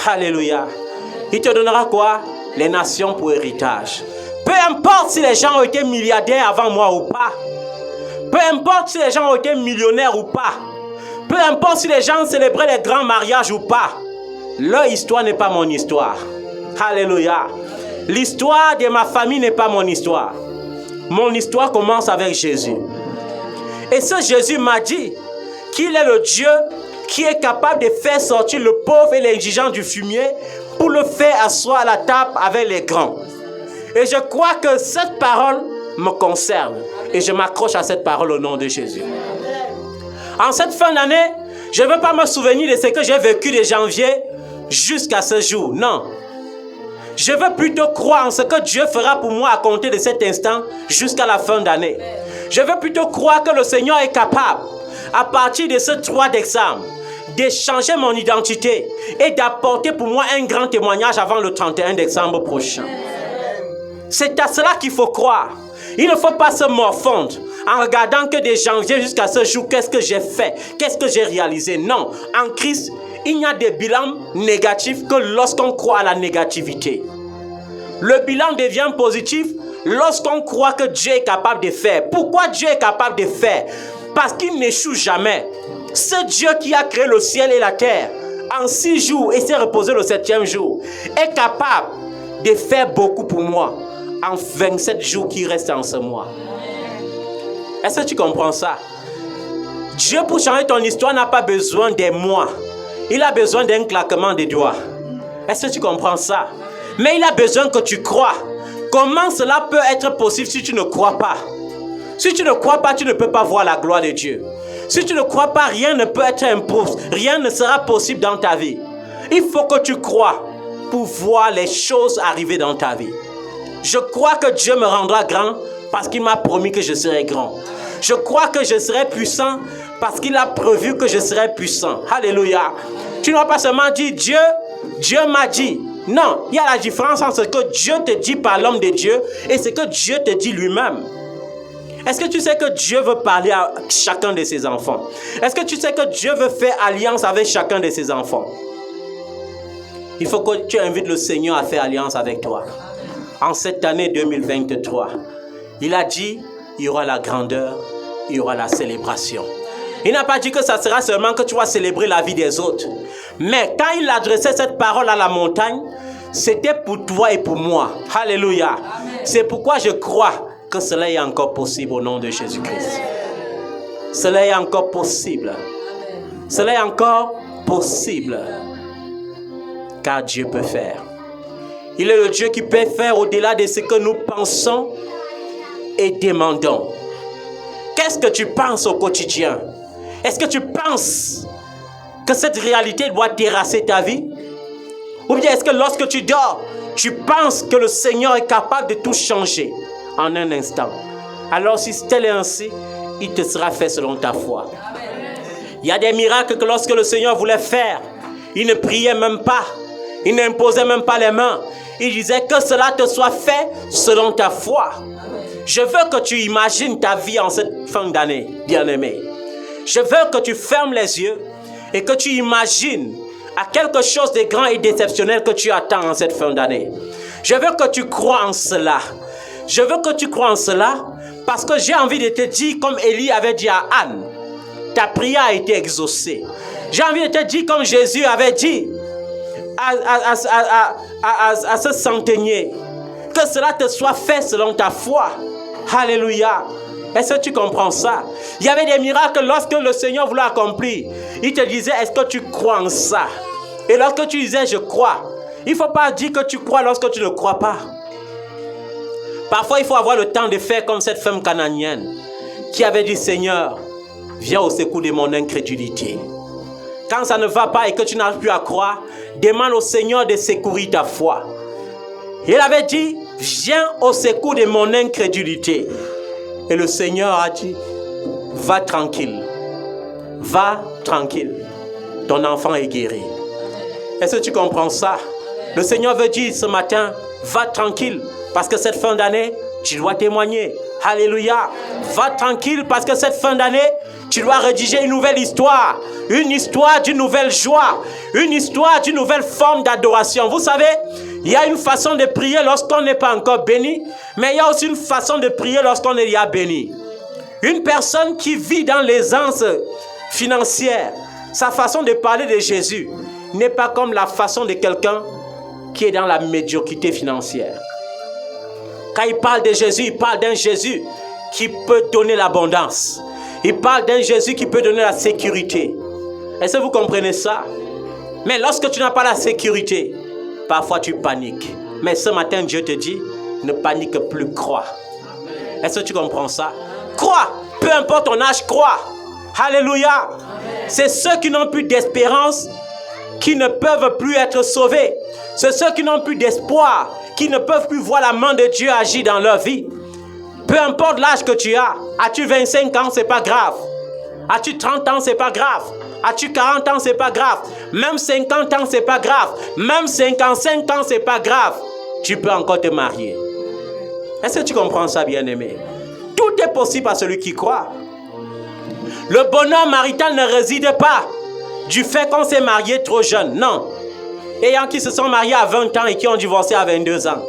Alléluia. Il te donnera quoi? Les nations pour héritage. Peu importe si les gens ont été milliardaires avant moi ou pas. Peu importe si les gens ont été millionnaires ou pas. Peu importe si les gens célébraient les grands mariages ou pas, leur histoire n'est pas mon histoire. Alléluia. L'histoire de ma famille n'est pas mon histoire. Mon histoire commence avec Jésus. Et ce Jésus m'a dit qu'il est le Dieu qui est capable de faire sortir le pauvre et l'indigent du fumier pour le faire asseoir à la table avec les grands. Et je crois que cette parole me concerne. Et je m'accroche à cette parole au nom de Jésus. En cette fin d'année, je ne veux pas me souvenir de ce que j'ai vécu de janvier jusqu'à ce jour. Non. Je veux plutôt croire en ce que Dieu fera pour moi à compter de cet instant jusqu'à la fin d'année. Je veux plutôt croire que le Seigneur est capable, à partir de ce 3 décembre, de changer mon identité et d'apporter pour moi un grand témoignage avant le 31 décembre prochain. C'est à cela qu'il faut croire. Il ne faut pas se morfondre en regardant que de janvier jusqu'à ce jour, qu'est-ce que j'ai fait, qu'est-ce que j'ai réalisé. Non, en Christ, il n'y a des bilans négatifs que lorsqu'on croit à la négativité. Le bilan devient positif lorsqu'on croit que Dieu est capable de faire. Pourquoi Dieu est capable de faire? Parce qu'il n'échoue jamais. Ce Dieu qui a créé le ciel et la terre en 6 jours et s'est reposé le 7e jour est capable de faire beaucoup pour moi en 27 jours qui restent en ce mois. Est-ce que tu comprends ça? Dieu, pour changer ton histoire, n'a pas besoin des mois. Il a besoin d'un claquement de doigts. Est-ce que tu comprends ça? Mais il a besoin que tu crois. Comment cela peut être possible si tu ne crois pas? Si tu ne crois pas, tu ne peux pas voir la gloire de Dieu. Si tu ne crois pas, rien ne peut être impossible. Rien ne sera possible dans ta vie. Il faut que tu crois pour voir les choses arriver dans ta vie. Je crois que Dieu me rendra grand parce qu'il m'a promis que je serai grand. Je crois que je serai puissant parce qu'il a prévu que je serai puissant. Alléluia. Tu n'as pas seulement dit Dieu m'a dit. Non, il y a la différence entre ce que Dieu te dit par l'homme de Dieu et ce que Dieu te dit lui-même. Est-ce que tu sais que Dieu veut parler à chacun de ses enfants? Est-ce que tu sais que Dieu veut faire alliance avec chacun de ses enfants? Il faut que tu invites le Seigneur à faire alliance avec toi. En cette année 2023, il a dit, il y aura la grandeur, il y aura la célébration. Il n'a pas dit que ça sera seulement que tu vas célébrer la vie des autres. Mais quand il adressait cette parole à la montagne, c'était pour toi et pour moi. Alléluia. C'est pourquoi je crois que cela est encore possible au nom de Jésus-Christ. Cela est encore possible. Cela est encore possible. Car Dieu peut faire. Il est le Dieu qui peut faire au-delà de ce que nous pensons et demandons. Qu'est-ce que tu penses au quotidien? Est-ce que tu penses que cette réalité doit terrasser ta vie? Ou bien est-ce que lorsque tu dors, tu penses que le Seigneur est capable de tout changer en un instant? Alors si tel est ainsi, il te sera fait selon ta foi. Il y a des miracles que lorsque le Seigneur voulait faire, il ne priait même pas. Il n'imposait même pas les mains. Il disait que cela te soit fait selon ta foi. Je veux que tu imagines ta vie en cette fin d'année, bien-aimé. Je veux que tu fermes les yeux et que tu imagines à quelque chose de grand et d'exceptionnel que tu attends en cette fin d'année. Je veux que tu crois en cela. Je veux que tu crois en cela parce que j'ai envie de te dire, comme Élie avait dit à Anne, ta prière a été exaucée. J'ai envie de te dire, comme Jésus avait dit à ce centenier, que cela te soit fait selon ta foi. Alléluia. Est-ce que tu comprends ça? Il y avait des miracles lorsque le Seigneur voulait accomplir. Il te disait, est-ce que tu crois en ça? Et lorsque tu disais, je crois, il ne faut pas dire que tu crois lorsque tu ne crois pas. Parfois, il faut avoir le temps de faire comme cette femme cananéenne qui avait dit, Seigneur, viens au secours de mon incrédulité. Quand ça ne va pas et que tu n'arrives plus à croire, demande au Seigneur de secourir ta foi. Il avait dit, viens au secours de mon incrédulité. Et le Seigneur a dit, va tranquille. Va tranquille. Ton enfant est guéri. Est-ce que tu comprends ça? Le Seigneur veut dire ce matin, va tranquille. Parce que cette fin d'année, tu dois témoigner. Alléluia. Va tranquille parce que cette fin d'année, tu dois rédiger une nouvelle histoire. Une histoire d'une nouvelle joie. Une histoire d'une nouvelle forme d'adoration. Vous savez, il y a une façon de prier lorsqu'on n'est pas encore béni. Mais il y a aussi une façon de prier lorsqu'on est déjà béni. Une personne qui vit dans l'aisance financière Sa façon de parler de Jésus n'est pas comme la façon de quelqu'un qui est dans la médiocrité financière. Quand il parle de Jésus, il parle d'un Jésus qui peut donner l'abondance. Il parle d'un Jésus qui peut donner la sécurité. Est-ce que vous comprenez ça? Mais lorsque tu n'as pas la sécurité, parfois tu paniques. Mais ce matin, Dieu te dit, ne panique plus, crois. Est-ce que tu comprends ça? Crois, peu importe ton âge, crois. Alléluia. C'est ceux qui n'ont plus d'espérance qui ne peuvent plus être sauvés. C'est ceux qui n'ont plus d'espoir, qui ne peuvent plus voir la main de Dieu agir dans leur vie. Peu importe l'âge que tu as. As-tu 25 ans, c'est pas grave. As-tu 30 ans, c'est pas grave. As-tu 40 ans, c'est pas grave. Même 50 ans, c'est pas grave. Même 55 ans, c'est pas grave. Tu peux encore te marier. Est-ce que tu comprends ça, bien-aimé? Tout est possible à celui qui croit. Le bonheur marital ne réside pas du fait qu'on s'est marié trop jeune. Non. Ayant qui se sont mariés à 20 ans et qui ont divorcé à 22 ans.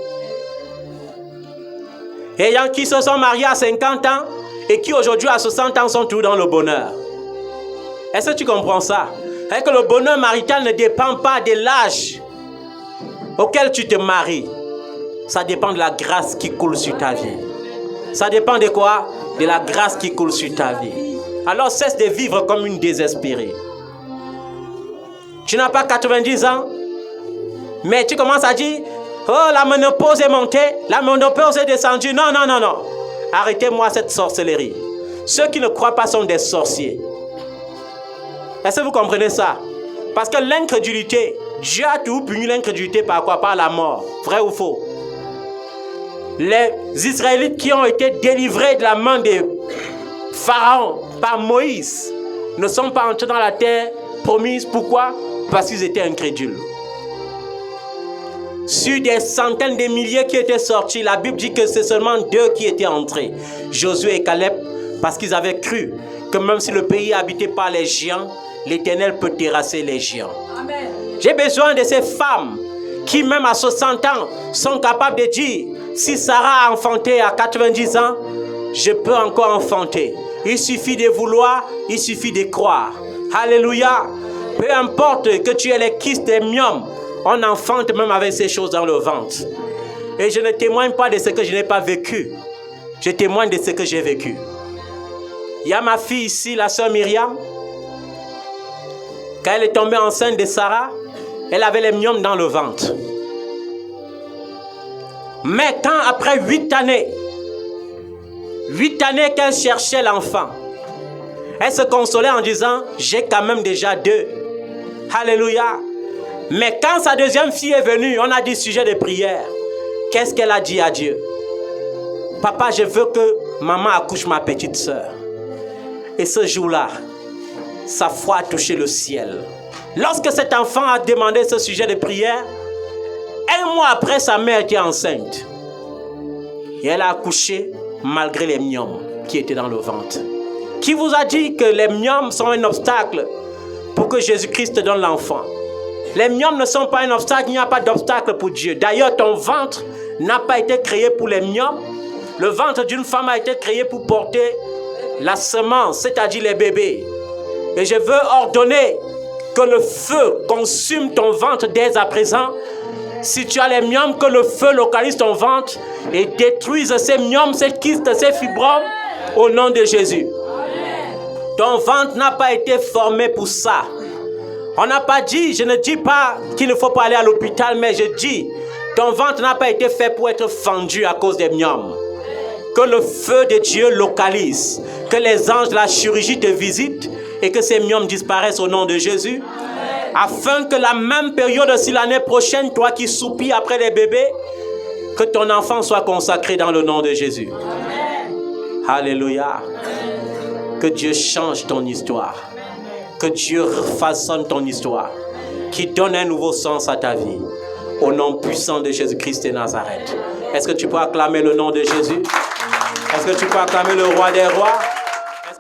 Ayant qui se sont mariés à 50 ans et qui aujourd'hui à 60 ans sont tous dans le bonheur. Est-ce que tu comprends ça? C'est que le bonheur marital ne dépend pas de l'âge auquel tu te maries. Ça dépend de la grâce qui coule sur ta vie. Ça dépend de quoi? De la grâce qui coule sur ta vie. Alors cesse de vivre comme une désespérée. Tu n'as pas 90 ans, mais tu commences à dire, oh, la ménopause est montée, la ménopause est descendue. Non, non, non, non. Arrêtez-moi cette sorcellerie. Ceux qui ne croient pas sont des sorciers. Est-ce que vous comprenez ça? Parce que l'incrédulité, Dieu a tout puni l'incrédulité par quoi? Par la mort. Vrai ou faux? Les Israélites qui ont été délivrés de la main de Pharaon par Moïse ne sont pas entrés dans la terre promise. Pourquoi? Parce qu'ils étaient incrédules. Sur des centaines de milliers qui étaient sortis, la Bible dit que c'est seulement 2 qui étaient entrés, Josué et Caleb, parce qu'ils avaient cru que même si le pays est habité par les géants, l'Éternel peut terrasser les géants. Amen. J'ai besoin de ces femmes qui, même à 60 ans, sont capables de dire, si Sarah a enfanté à 90 ans, je peux encore enfanter. Il suffit de vouloir, il suffit de croire. Alléluia. Peu importe que tu aies les kystes et myomes, on enfante même avec ces choses dans le ventre. Et je ne témoigne pas de ce que je n'ai pas vécu. Je témoigne de ce que j'ai vécu. Il y a ma fille ici, la sœur Myriam. Quand elle est tombée enceinte de Sarah, elle avait les myomes dans le ventre. Mais quand après 8 années qu'elle cherchait l'enfant, elle se consolait en disant, j'ai quand même déjà 2. Alléluia. Mais quand sa deuxième fille est venue, on a dit sujet de prière. Qu'est-ce qu'elle a dit à Dieu? Papa, je veux que maman accouche ma petite sœur. Et ce jour-là, sa foi a touché le ciel. Lorsque cet enfant a demandé ce sujet de prière, 1 mois après, sa mère était enceinte. Et elle a accouché malgré les myomes qui étaient dans le ventre. Qui vous a dit que les myomes sont un obstacle pour que Jésus-Christ te donne l'enfant? Les myomes ne sont pas un obstacle, il n'y a pas d'obstacle pour Dieu. D'ailleurs, ton ventre n'a pas été créé pour les myomes. Le ventre d'une femme a été créé pour porter la semence, c'est-à-dire les bébés. Et je veux ordonner que le feu consume ton ventre dès à présent. Si tu as les myomes, que le feu localise ton ventre et détruise ces myomes, ces kystes, ces fibromes au nom de Jésus. Ton ventre n'a pas été formé pour ça. On n'a pas dit, je ne dis pas qu'il ne faut pas aller à l'hôpital, mais je dis, ton ventre n'a pas été fait pour être fendu à cause des myomes. Que le feu de Dieu localise, que les anges de la chirurgie te visitent et que ces myomes disparaissent au nom de Jésus. Afin que la même période, si l'année prochaine, toi qui soupires après les bébés, que ton enfant soit consacré dans le nom de Jésus. Amen. Alléluia. Amen. Que Dieu change ton histoire. Que Dieu façonne ton histoire. Qu'il donne un nouveau sens à ta vie. Au nom puissant de Jésus-Christ de Nazareth. Est-ce que tu peux acclamer le nom de Jésus? Est-ce que tu peux acclamer le roi des rois?